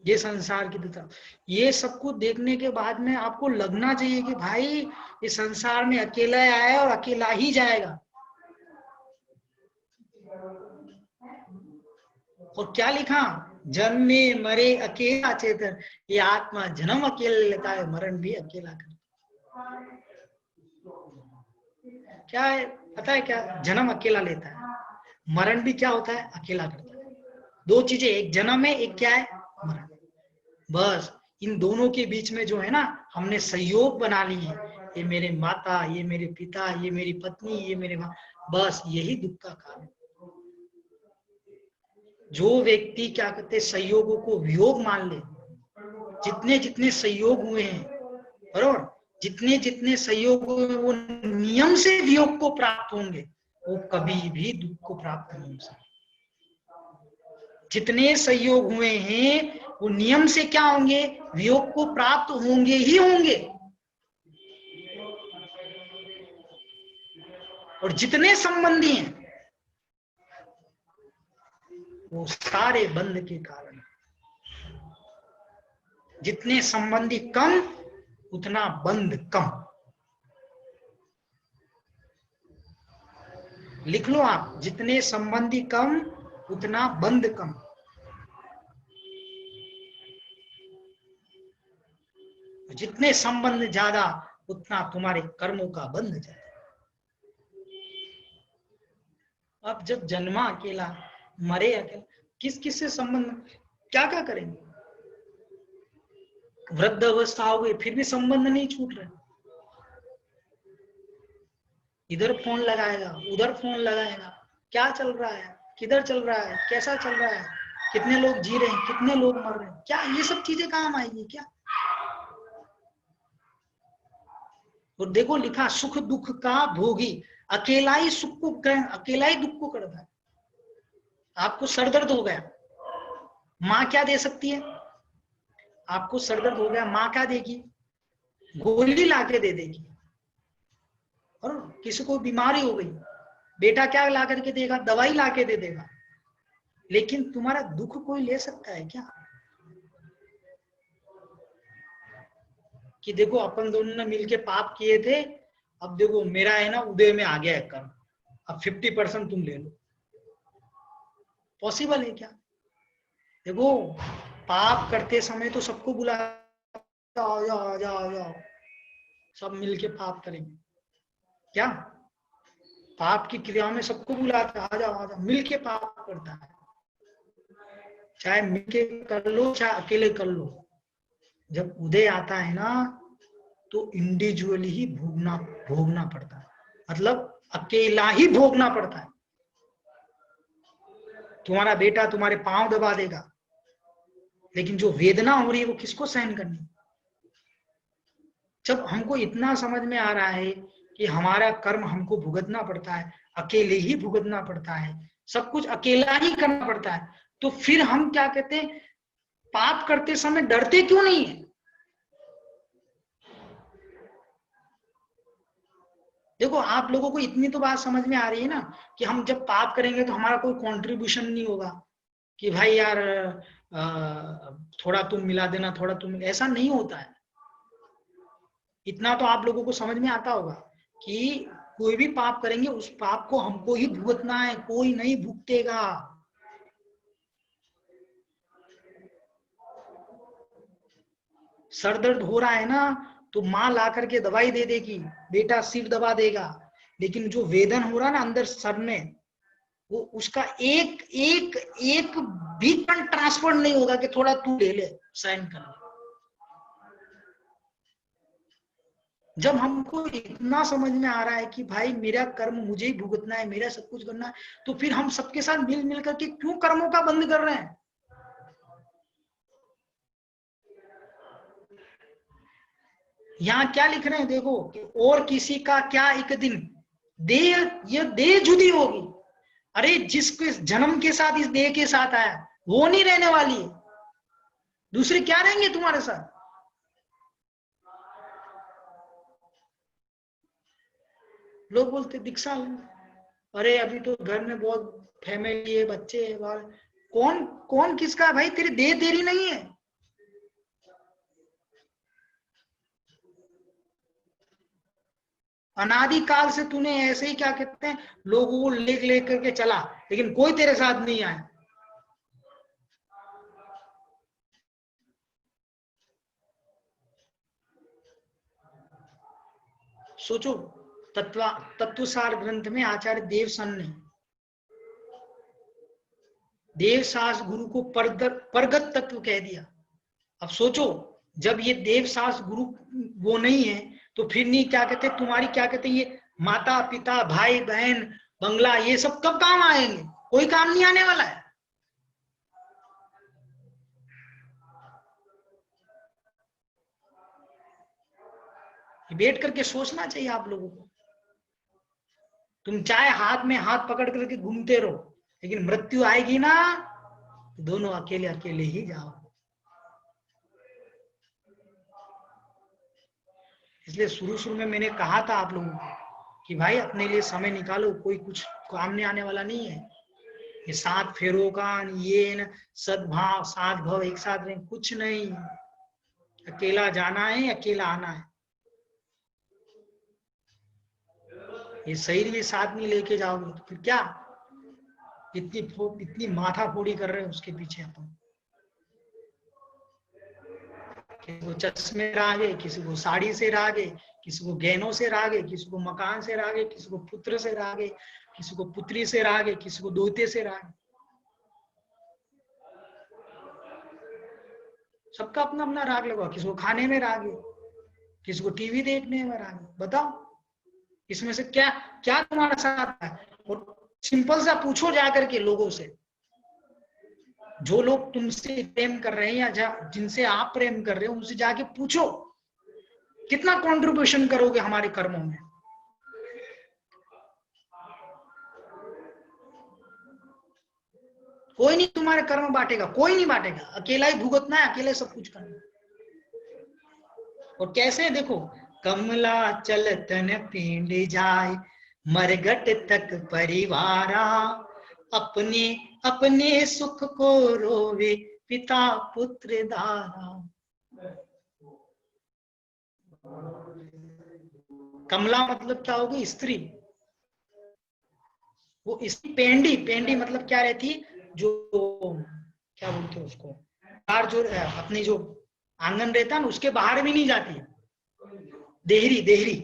ये संसार की तरफ, ये सबको देखने के बाद में आपको लगना चाहिए कि भाई ये संसार में अकेला आया और अकेला ही जाएगा। और क्या लिखा, जन्मे मरे अकेला चेतन, ये आत्मा जन्म अकेले लेता है, मरण भी अकेला करता। क्या है पता है क्या? जन्म अकेला लेता है, मरण भी क्या होता है? अकेला करता है। दो चीजें, एक जन्म है, एक क्या है? मरण। बस इन दोनों के बीच में जो है ना, हमने सहयोग बना ली है, ये मेरे माता, ये मेरे पिता, ये मेरी पत्नी, ये मेरे माँ, बस यही दुख का कारण है। जो व्यक्ति क्या कहते संयोगों को वियोग मान ले, जितने जितने संयोग हुए हैं बरोबर, जितने जितने सहयोग वो नियम से वियोग को प्राप्त होंगे, वो कभी भी दुख को प्राप्त नहीं हो सकते। जितने सहयोग हुए हैं वो नियम से क्या होंगे, वियोग को प्राप्त होंगे ही होंगे। और जितने संबंधी हैं वो सारे बंध के कारण। जितने संबंधी कम उतना बंध कम। लिख लो आप, जितने संबंधी कम उतना बंध कम। जितने संबंध ज्यादा उतना तुम्हारे कर्मों का बंध ज्यादा। अब जब जन्मा अकेला, मरे अकेला, किस किस से संबंध, क्या क्या करेंगे? वृद्ध अवस्था हो गई फिर भी संबंध नहीं छूट रहे। इधर फोन लगाएगा, उधर फोन लगाएगा, क्या चल रहा है, किधर चल रहा है, कैसा चल रहा है, कितने लोग जी रहे हैं, कितने लोग मर रहे हैं, क्या ये सब चीजें काम आएगी क्या? और देखो लिखा, सुख दुख का भोगी, अकेला ही सुख को, अकेला ही दुख को करता है। आपको सर दर्द हो गया, माँ क्या दे सकती है? आपको सर दर्द हो गया, माँ क्या देगी? गोली लाके दे देगी। और किसी को बीमारी हो गई, बेटा क्या ला करके देगा? दवाई लाके दे देगा। लेकिन तुम्हारा दुख कोई ले सकता है क्या? कि देखो अपन दोनों ने मिलके पाप किए थे, अब देखो मेरा है ना उदय में आ गया है कर्म, अब 50% तुम ले लो। पॉसिबल है क्या? देखो पाप करते समय तो सबको बुला, आओ जाओ आ जाओ आ जाओ, सब मिलके पाप करेंगे क्या? पाप की क्रिया में सबको बुलाता है, आ जाओ आ जाओ, मिलके पाप करता है। चाहे मिलके कर लो चाहे अकेले कर लो, जब उदय आता है ना तो इंडिविजुअली ही भोगना भोगना पड़ता है, मतलब अकेला ही भोगना पड़ता है। तुम्हारा बेटा तुम्हारे पांव दबा देगा, लेकिन जो वेदना हो रही है वो किसको सहन करनी? जब हमको इतना समझ में आ रहा है कि हमारा कर्म हमको भुगतना पड़ता है, अकेले ही भुगतना पड़ता है, सब कुछ अकेला ही करना पड़ता है, तो फिर हम क्या कहते हैं, पाप करते समय डरते क्यों नहीं है? देखो आप लोगों को इतनी तो बात समझ में आ रही है ना कि हम जब पाप करेंगे तो हमारा कोई कंट्रीब्यूशन नहीं होगा कि भाई यार थोड़ा तुम मिला देना, थोड़ा तुम, ऐसा नहीं होता है। इतना तो आप लोगों को समझ में आता होगा कि कोई भी पाप करेंगे उस पाप को हमको ही भुगतना है, कोई नहीं भुगतेगा। सर दर्द हो रहा है ना तो माँ ला करके दवाई दे देगी, बेटा सिर दबा देगा, लेकिन जो वेदन हो रहा है ना अंदर सर में, वो उसका एक एक एक भी कण ट्रांसफर नहीं होगा कि थोड़ा तू ले ले साइन कर ले। जब हमको इतना समझ में आ रहा है कि भाई मेरा कर्म मुझे ही भुगतना है, मेरा सब कुछ करना है, तो फिर हम सबके साथ मिल मिल करके क्यों कर्मों का बंद कर रहे हैं? यहाँ क्या लिख रहे हैं देखो कि और किसी का क्या एक दिन देह, ये देह जुदी होगी। अरे जिसके जन्म के साथ इस देह के साथ आया वो नहीं रहने वाली है, दूसरे क्या रहेंगे तुम्हारे साथ? लोग बोलते दीक्षा लें, अरे अभी तो घर में बहुत फैमिली है, बच्चे है, कौन कौन किसका? भाई तेरी देह तेरी नहीं है। अनादिकाल से तूने ऐसे ही क्या कहते हैं लोगों को ले करके चला, लेकिन कोई तेरे साथ नहीं आया। सोचो, तत्वसार ग्रंथ में आचार्य देवसन ने देवसास गुरु को परगत तत्व कह दिया। अब सोचो, जब ये देवसास गुरु वो नहीं है तो फिर नहीं क्या कहते तुम्हारी, क्या कहते ये माता पिता भाई बहन बंगला ये सब कब काम आएंगे? कोई काम नहीं आने वाला है। बैठ करके सोचना चाहिए आप लोगों को। तुम चाहे हाथ में हाथ पकड़ करके घूमते रहो, लेकिन मृत्यु आएगी ना, दोनों अकेले अकेले ही जाओ। इसलिए शुरू शुरू में मैंने कहा था आप लोगों को कि भाई अपने लिए समय निकालो, कोई कुछ काम नहीं आने वाला नहीं है। ये 7 फेरों का ये न सद्भाव सात भाव एक साथ रहें, कुछ नहीं। अकेला जाना है, अकेला आना है। ये शरीर भी साथ नहीं लेके जाओगे तो फिर क्या इतनी माथा फोड़ी कर रहे हैं उसके पीछे अपन। किसी को चश्मे रागे, किसी को साड़ी से रागे, किसी को गहनों से रागे, किसी को मकान से रागे, किसी को पुत्र से रागे, किसी को पुत्री से रागे, किसी को दोते से रागे। सबका अपना अपना राग लगा। किसी को खाने में राग है, किसी को टीवी देखने में राग है। बताओ इसमें से क्या क्या तुम्हारा साथ है? और सिंपल सा पूछो जाकर के लोगों से, जो लोग तुमसे प्रेम कर रहे हैं या जिनसे आप प्रेम कर रहे हो, उनसे जाके पूछो कितना कंट्रीब्यूशन करोगे हमारे कर्मों में। कोई नहीं तुम्हारे कर्म बांटेगा, कोई नहीं बांटेगा। अकेला ही भुगतना है, अकेले सब कुछ करना। और कैसे देखो, कमला चलतन पिंड जाए, मरगट तक परिवारा, अपने अपने सुख को रोवे, पिता पुत्र दारा। कमला मतलब क्या होगी? स्त्री। वो स्त्री पेंडी, पेंडी मतलब क्या रहती, जो क्या बोलते हैं उसको, बाहर जो अपनी जो आंगन रहता है ना, उसके बाहर भी नहीं जाती। देहरी, देहरी।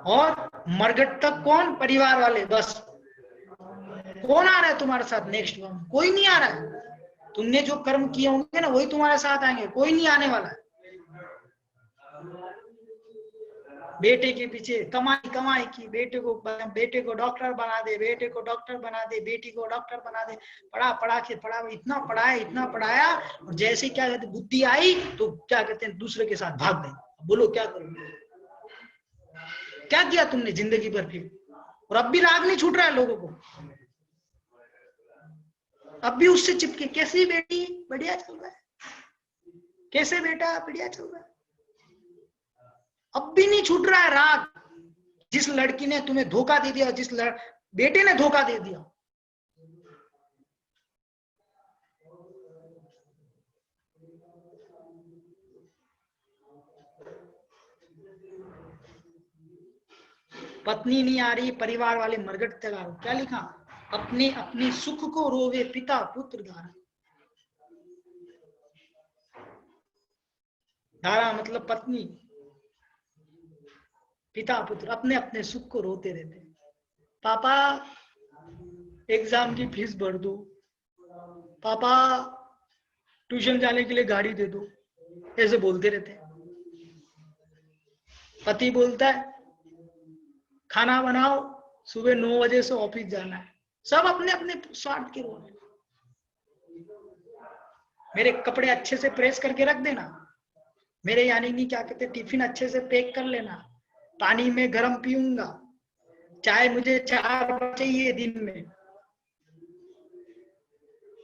और मरगट तक कौन? परिवार वाले। बस कौन आ रहा है तुम्हारे साथ नेक्स्ट वन? कोई नहीं आ रहा है। तुमने जो कर्म किए होंगे ना, वही तुम्हारे साथ आएंगे, कोई नहीं आने वाला है। बेटे के पीछे कमाई कमाई की, बेटे को डॉक्टर बना दे, बेटे को डॉक्टर बना दे, बेटी को डॉक्टर बना दे। पढ़ा पढ़ा के पढ़ा, इतना पढ़ाया इतना पढ़ाया, और जैसे क्या कहते बुद्धि आई तो क्या कहते हैं, दूसरे के साथ भाग गए। बोलो क्या करोगे? क्या किया तुमने जिंदगी भर फिर? और अब भी राग नहीं छूट रहा है लोगों को। अब भी उससे चिपके, कैसी बेटी बढ़िया चल रहा है, कैसे बेटा बढ़िया चल रहा है। अब भी नहीं छूट रहा है राग। जिस लड़की ने तुम्हें धोखा दे दिया, जिस बेटे ने धोखा दे दिया, पत्नी नहीं आ रही, परिवार वाले मरगट तक आ रहे। क्या लिखा? अपने अपने सुख को रोवे, पिता पुत्र धारा। धारा मतलब पत्नी, पिता पुत्र अपने अपने सुख को रोते रहते। पापा एग्जाम की फीस भर दो, पापा ट्यूशन जाने के लिए गाड़ी दे दो, ऐसे बोलते रहते। पति बोलता है खाना बनाओ, सुबह 9 बजे से ऑफिस जाना है। सब अपने अपने स्वार्थ के रोल। मेरे कपड़े अच्छे से प्रेस करके रख देना, मेरे यानी नहीं क्या कहते टिफिन अच्छे से पैक कर लेना, पानी में गर्म पीऊंगा, चाय मुझे 4 बार चाहिए दिन में।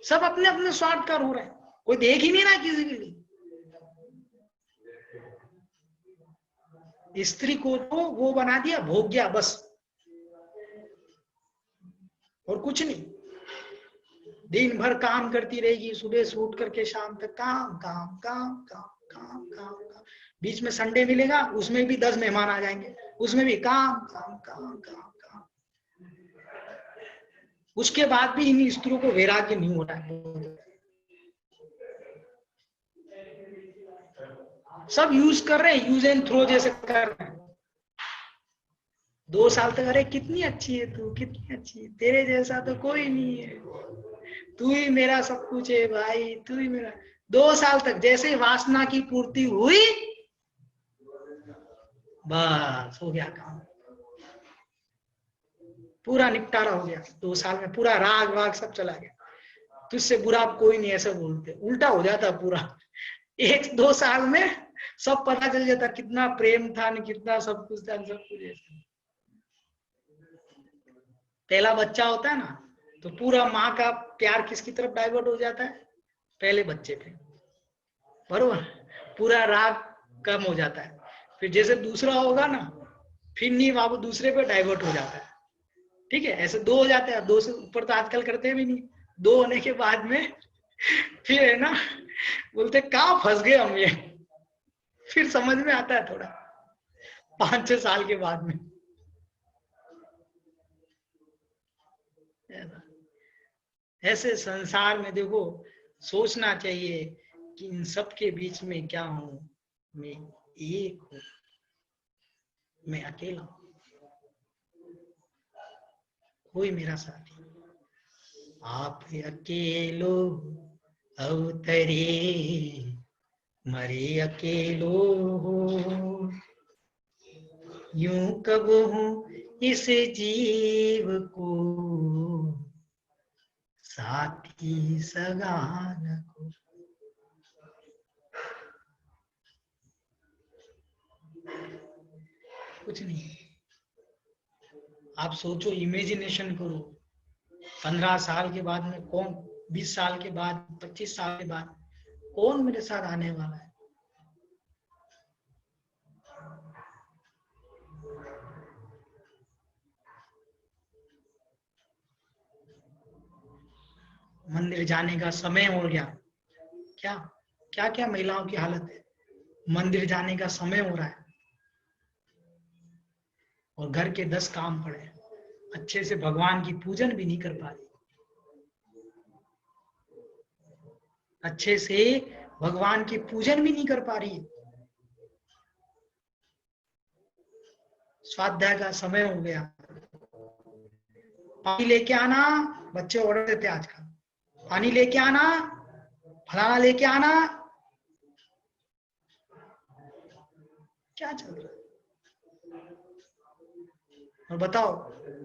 सब अपने अपने स्वार्थ का रो रहे हैं, कोई देख ही नहीं रहा किसी के लिए। स्त्री को तो वो बना दिया भोग्या, बस और कुछ नहीं। दिन भर काम करती रहेगी, सुबह से उठ करके शाम तक काम काम काम काम काम काम काम। बीच में संडे मिलेगा, उसमें भी 10 मेहमान आ जाएंगे, उसमें भी काम काम काम काम काम। उसके बाद भी इन स्त्रियों को वैराग्य नहीं हो रहा है। सब यूज कर रहे हैं, यूज एंड थ्रो जैसे कर रहे हैं। 2 साल तक अरे कितनी अच्छी है तू, कितनी अच्छी है, तेरे जैसा तो कोई नहीं है, तू ही मेरा सब कुछ है भाई, तू ही मेरा। 2 साल तक जैसे वासना की पूर्ति हुई, बस हो गया काम, पूरा निपटारा हो गया। 2 साल में पूरा राग वाग सब चला गया। तुझसे बुरा कोई नहीं, ऐसा बोलते। उल्टा हो जाता पूरा। 1-2 साल में सब पता चल जाता, कितना प्रेम था, कितना सब कुछ था, सब कुछ। पहला बच्चा होता है ना, तो पूरा माँ का प्यार किसकी तरफ डाइवर्ट हो जाता है? पहले बच्चे पे, बरोबर। पूरा राग कम हो जाता है। फिर जैसे दूसरा होगा ना, फिर नहीं, बाबू दूसरे पे डाइवर्ट हो जाता है। ठीक है, ऐसे 2 हो जाते हैं। 2 से ऊपर तो आजकल करते भी नहीं। 2 होने के बाद में फिर है ना, बोलते कहाँ फंस गए हम ये। फिर समझ में आता है थोड़ा 5-6 साल के बाद में। ऐसे संसार में देखो, सोचना चाहिए कि इन सब के बीच में क्या हूं मैं? एक हूं, मैं अकेला हूं, कोई मेरा साथी। आप अकेलो अवतरे, मरे अकेलो हो, यूं कब हूं इस जीव को साथी सगा न को। कुछ नहीं। आप सोचो, इमेजिनेशन करो, 15 साल के बाद में कौन, 20 साल के बाद, 25 साल के बाद कौन मेरे साथ आने वाला है? मंदिर जाने का समय हो गया। क्या क्या क्या महिलाओं की हालत है, मंदिर जाने का समय हो रहा है और घर के 10 काम पड़े, अच्छे से भगवान की पूजन भी नहीं कर पा रही, अच्छे से भगवान की पूजन भी नहीं कर पा रही। स्वाध्याय का समय हो गया, पानी लेके आना, बच्चे ऑर्डर देते आजकल, पानी लेके आना, फलाना लेके आना। क्या चल रहा है? और बताओ,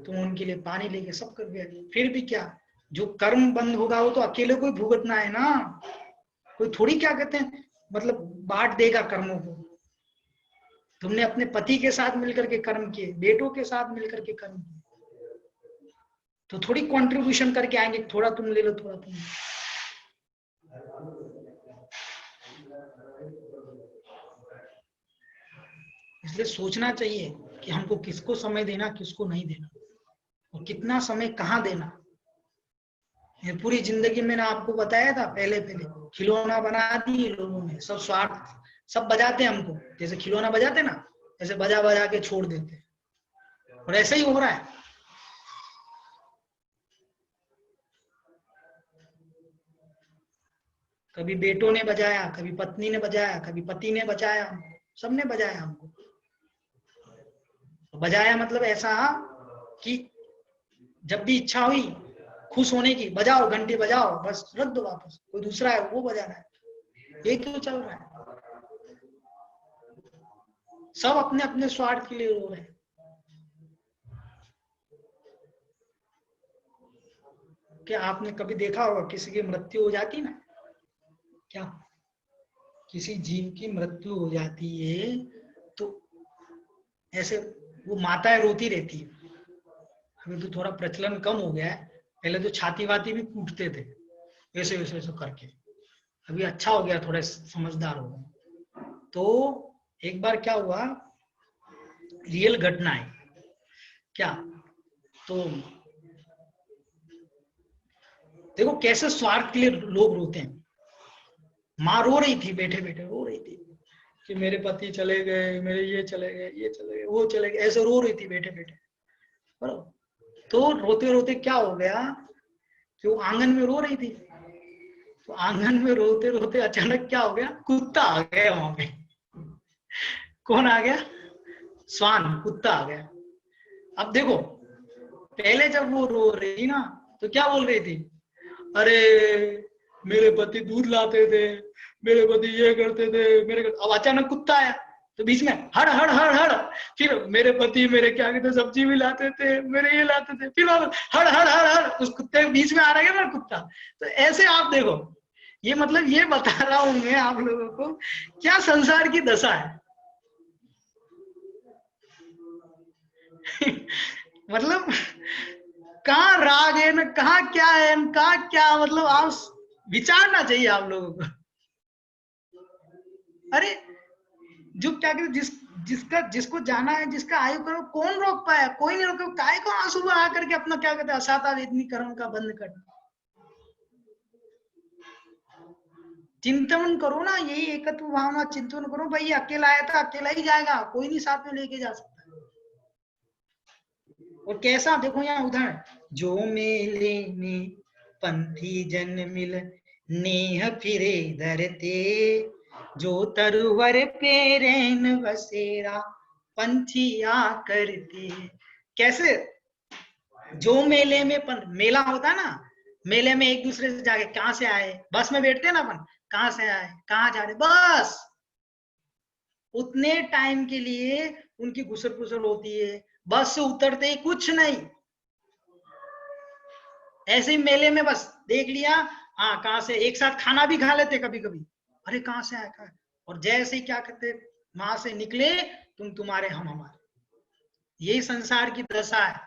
तुम उनके लिए पानी लेके सब कर दिया, फिर भी क्या? जो कर्म बंद होगा वो तो अकेले को ही भुगतना है ना। कोई थोड़ी क्या कहते हैं, मतलब बांट देगा कर्मों को। तुमने अपने पति के साथ मिलकर के कर्म किए, बेटों के साथ मिलकर के कर्म किए, तो थोड़ी कंट्रीब्यूशन करके आएंगे, थोड़ा तुम ले लो, थोड़ा तुम। इसलिए सोचना चाहिए कि हमको किसको समय देना, किसको नहीं देना, और कितना समय कहाँ देना। ये पूरी जिंदगी में ना आपको बताया था, पहले खिलौना बना दिए लोगों ने, सब स्वार्थ, सब बजाते हमको जैसे खिलौना बजाते ना, ऐसे बजा बजा के छोड़ देते, और ऐसा ही हो रहा है। कभी बेटों ने बजाया, कभी पत्नी ने बजाया, कभी पति ने बजाया, सबने बजाया हमको। बजाया मतलब ऐसा कि जब भी इच्छा हुई खुश होने की, बजाओ घंटी बजाओ, बस रख दो वापस, कोई दूसरा है वो बजा रहा है। ये क्यों चल रहा है? सब अपने अपने स्वार्थ के लिए रो रहे हैं। क्या आपने कभी देखा होगा किसी की मृत्यु हो जाती ना, क्या किसी जीव की मृत्यु हो जाती है तो ऐसे वो माताएं रोती रहती है। अभी तो थोड़ा प्रचलन कम हो गया है, पहले तो छाती वाती भी कूटते थे वैसे वैसे वैसे करके। अभी अच्छा हो गया, थोड़े समझदार हो गए। तो एक बार क्या हुआ, रियल घटना है क्या, तो देखो कैसे स्वार्थ के लिए लोग रोते हैं। माँ रो रही थी, बैठे बैठे रो रही थी कि मेरे पति चले गए, मेरे ये चले गए, ये चले गए, वो चले गए, ऐसे रो रही थी बैठे बैठे। तो रोते रोते क्या हो गया कि वो आंगन में रो रही थी, तो आंगन में रोते रोते अचानक क्या हो गया, कुत्ता आ गया वहां पे। कौन आ गया? स्वान, कुत्ता आ गया। अब देखो, पहले जब वो रो रही थी ना, तो क्या बोल रही थी, अरे मेरे पति दूध लाते थे, मेरे पति ये करते थे, अब अचानक कुत्ता आया, तो बीच में हड़ हड़ हड़ हड़, फिर मेरे पति मेरे क्या कहते सब्जी भी लाते थे, मेरे ये लाते थे, फिर हड़ हड़ हड़ हड़, उस कुत्ते के बीच में आ रहा है ना कुत्ता। तो ऐसे आप देखो, ये मतलब ये बता रहा हूं मैं आप लोगों को क्या संसार की दशा है। मतलब कहाँ राग है न कहाँ क्या है न कहाँ क्या, मतलब आप विचारना चाहिए आप लोगों को। अरे जो क्या कहते जिसको जाना है, जिसका आयु करो, कौन रोक पाया? कोई नहीं रोके। काय को आंसू बहा करके अपना क्या कहते हैं असाता वेदनी कर्म का बंद कर। चिंतन करो ना, यही एकत्व भावना चिंतन करो। भाई अकेला आया था, अकेला ही जाएगा, कोई नहीं साथ में लेके जा सकता। और कैसा देखो यहाँ उदाहरण, जो मेले में पंथी जन मिल नेह फिरे धरते, जो तरुवर पे रैन बसेरा पंछिया करते। कैसे? जो मेले में मेला होता है ना, मेले में एक दूसरे से जाके कहां से आए, बस में बैठते हैं ना अपन, कहां से आए कहां जा रहे, बस उतने टाइम के लिए उनकी घुसर पुसर होती है। बस से उतरते ही कुछ नहीं, ऐसे ही मेले में बस देख लिया, हाँ कहां से, एक साथ खाना भी खा लेते कभी कभी, अरे कहां से आया कहा, और जैसे ही क्या कहते वहां से निकले, तुम तुम्हारे हम हमारे। यही संसार की दशा है।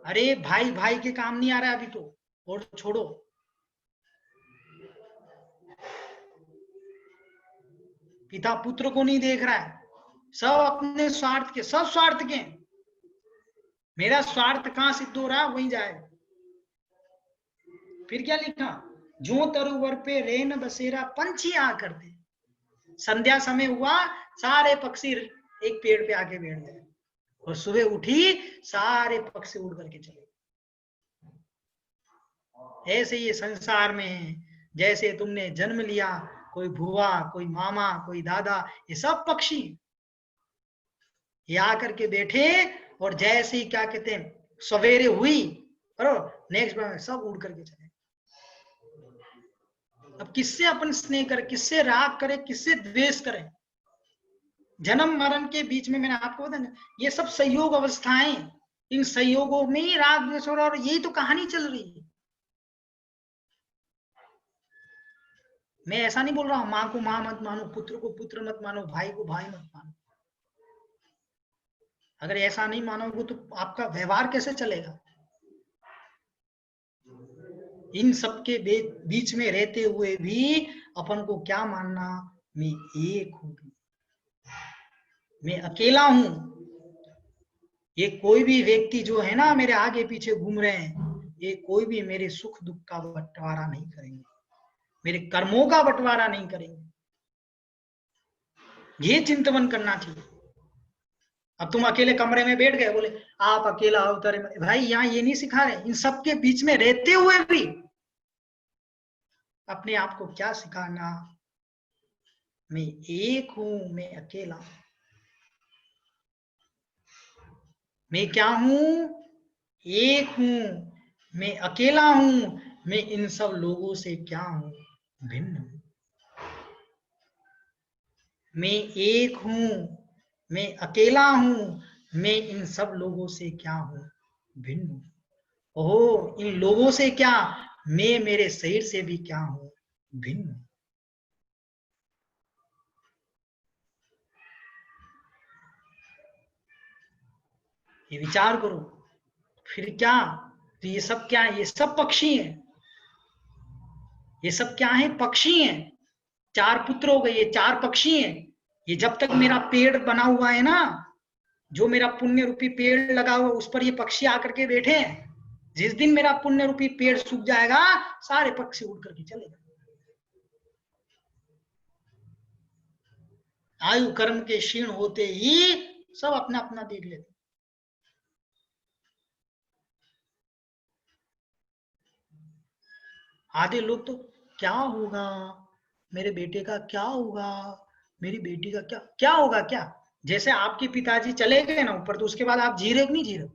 अरे भाई भाई के काम नहीं आ रहा है अभी तो, और छोड़ो। पिता पुत्र को नहीं देख रहा है, सब अपने स्वार्थ के, सब स्वार्थ के। मेरा स्वार्थ कहां सिद्ध हो रहा है वहीं जाए। फिर क्या लिखा, जो तरुवर पे रेन बसेरा पंछी आ करते। संध्या समय हुआ, सारे पक्षी एक पेड़ पे आके बैठ गए, और सुबह उठी सारे पक्षी उड़ करके चले। ऐसे ये संसार में है, जैसे तुमने जन्म लिया, कोई बुआ, कोई मामा, कोई दादा, ये सब पक्षी ये आकर के बैठे, और जैसे ही क्या कहते हैं सवेरे हुई, नेक्स्ट बार सब उड़ करके चले। अब किससे अपन स्नेह करें, किससे राग करें, किससे द्वेष करें? जन्म मरण के बीच में मैंने आपको बताया, ये सब संयोग अवस्थाएं, इन संयोगों में ही राग द्वेष हो रहा है, और यही तो कहानी चल रही है। मैं ऐसा नहीं बोल रहा हूं माँ को माँ मत मानो, पुत्र को पुत्र मत मानो, भाई को भाई मत मानो। अगर ऐसा नहीं मानोगे तो आपका व्यवहार कैसे चलेगा? इन सबके बीच में रहते हुए भी अपन को क्या मानना, मैं एक हूं, मैं अकेला हूं। ये कोई भी व्यक्ति जो है ना मेरे आगे पीछे घूम रहे हैं, ये कोई भी मेरे सुख दुख का बंटवारा नहीं करेंगे, मेरे कर्मों का बंटवारा नहीं करेंगे। ये चिंतन करना चाहिए। अब तुम अकेले कमरे में बैठ गए, बोले आप अकेला अवतारे, भाई यहाँ ये नहीं सिखा रहे। इन सबके बीच में रहते हुए भी अपने आप को क्या सिखाना, मैं एक हूं, मैं अकेला हूं। मैं क्या हूं? एक हूं, मैं अकेला हूं, मैं इन सब लोगों से क्या हूं? भिन्न हूं। मैं एक हूं, मैं अकेला हूं, मैं इन सब लोगों से क्या हूं? भिन्न हूं। ओह, इन लोगों से क्या, मैं मेरे शरीर से भी क्या हूं? भिन्न हूं। ये विचार करो। फिर क्या, तो ये सब क्या है? ये सब पक्षी हैं। ये सब क्या है? पक्षी हैं। चार पुत्र हो गए, ये चार पक्षी हैं। ये जब तक मेरा पेड़ बना हुआ है ना, जो मेरा पुण्य रूपी पेड़ लगा हुआ, उस पर ये पक्षी आकर के बैठे हैं। जिस दिन मेरा पुण्य रूपी पेड़ सूख जाएगा, सारे पक्षी उड़ करके चले जाएंगे। आयु कर्म के क्षीण होते ही सब अपना अपना देख लेते। आधे लोग तो क्या होगा, मेरे बेटे का क्या होगा, मेरी बेटी का क्या क्या होगा, क्या? जैसे आपके पिताजी चले गए ना ऊपर, तो उसके बाद आप जी रहे कि नहीं जी रहे?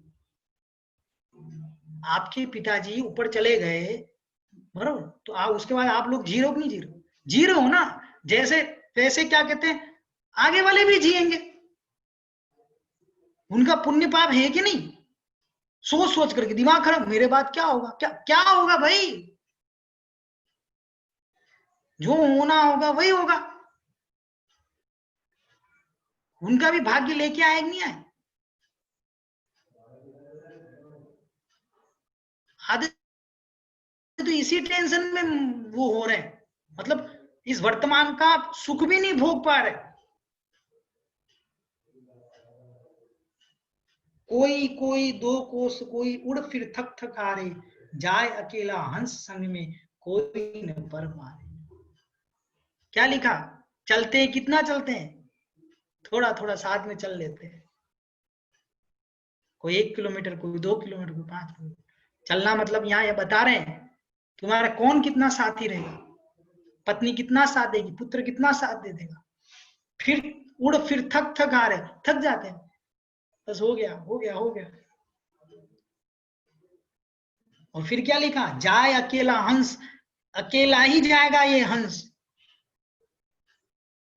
आपके पिताजी ऊपर चले गए, बरोबर, तो आप उसके बाद आप लोग जी रहे हो कि नहीं जी रहे हो? जी रहे हो ना। जैसे तो ऐसे क्या कहते हैं, आगे वाले भी जिएंगे, उनका पुण्य पाप है कि नहीं, सोच सोच करके दिमाग खराब, मेरे बाद क्या होगा, क्या क्या होगा भाई, जो होना होगा वही होगा, उनका भी भाग्य लेके आए नहीं आए। आधे तो इसी टेंशन में वो हो रहे हैं, मतलब इस वर्तमान का सुख भी नहीं भोग पा रहे। कोई कोई दो कोस कोई उड़ फिर थक थक हारे, जाए अकेला हंस संग में कोई न पर मारे। क्या लिखा, चलते हैं, कितना चलते हैं, थोड़ा थोड़ा साथ में चल लेते हैं, कोई 1 किलोमीटर, कोई 2 किलोमीटर, कोई 5 किलोमीटर चलना। मतलब यहाँ ये बता रहे हैं तुम्हारा कौन कितना साथी रहेगा, पत्नी कितना साथ देगी, पुत्र कितना साथ दे देगा, फिर उड़ फिर थक थक आ रहे, थक जाते हैं, बस हो गया हो गया हो गया। और फिर क्या लिखा, जाए अकेला हंस, अकेला ही जाएगा ये हंस,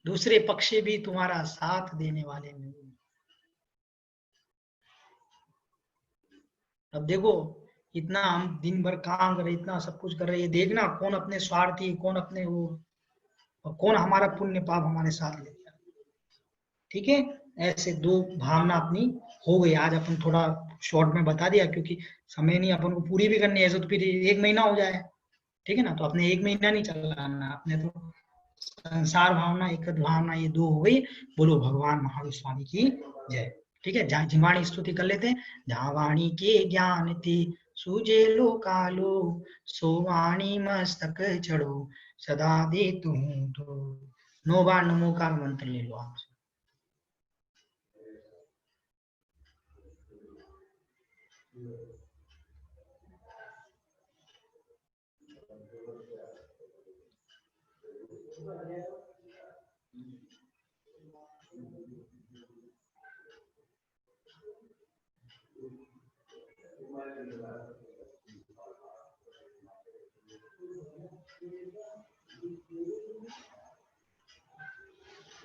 दूसरे पक्षी भी तुम्हारा साथ देने वाले नहीं। अब देखो, इतना हम दिन भर काम कर रहे, इतना सब कुछ कर रहे हैं, देखना कौन अपने स्वार्थी, कौन अपने वो, और कौन हमारा पुण्य पाप हमारे साथ लेता है। ठीक है, ऐसे दो भावना अपनी हो गई। आज अपन थोड़ा शॉर्ट में बता दिया, क्योंकि समय नहीं, अपन को पूरी भी करनी है, ऐसे तो फिर 1 महीना हो जाए। ठीक है ना, तो अपने 1 महीना नहीं चलाना, अपने तो संसार भावना, एक भावना, ये दो हो गई। बोलो भगवान महावीर स्वामी की जय। ठीक है, जहाँ जिवाणी स्तुति कर लेते हैं। जहाँ वाणी के ज्ञान थी सूझे लो कालो, सो वाणी मस्तक चढ़ो सदा दे तुम तो। 9 बार नमो का मंत्र ले लो आप।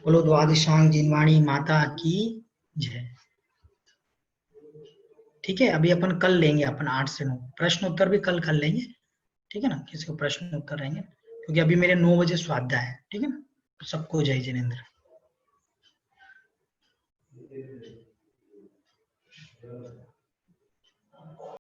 बोलो द्वादशांग जिनवाणी माता की जय। ठीक है, अभी अपन कल लेंगे, अपन 8 से 9 प्रश्न उत्तर भी कल कर लेंगे। ठीक है ना, किसी को प्रश्न उत्तर रहेंगे, क्योंकि अभी मेरे 9 बजे स्वाध्याय है। ठीक है ना, सबको जय जिनेन्द्र।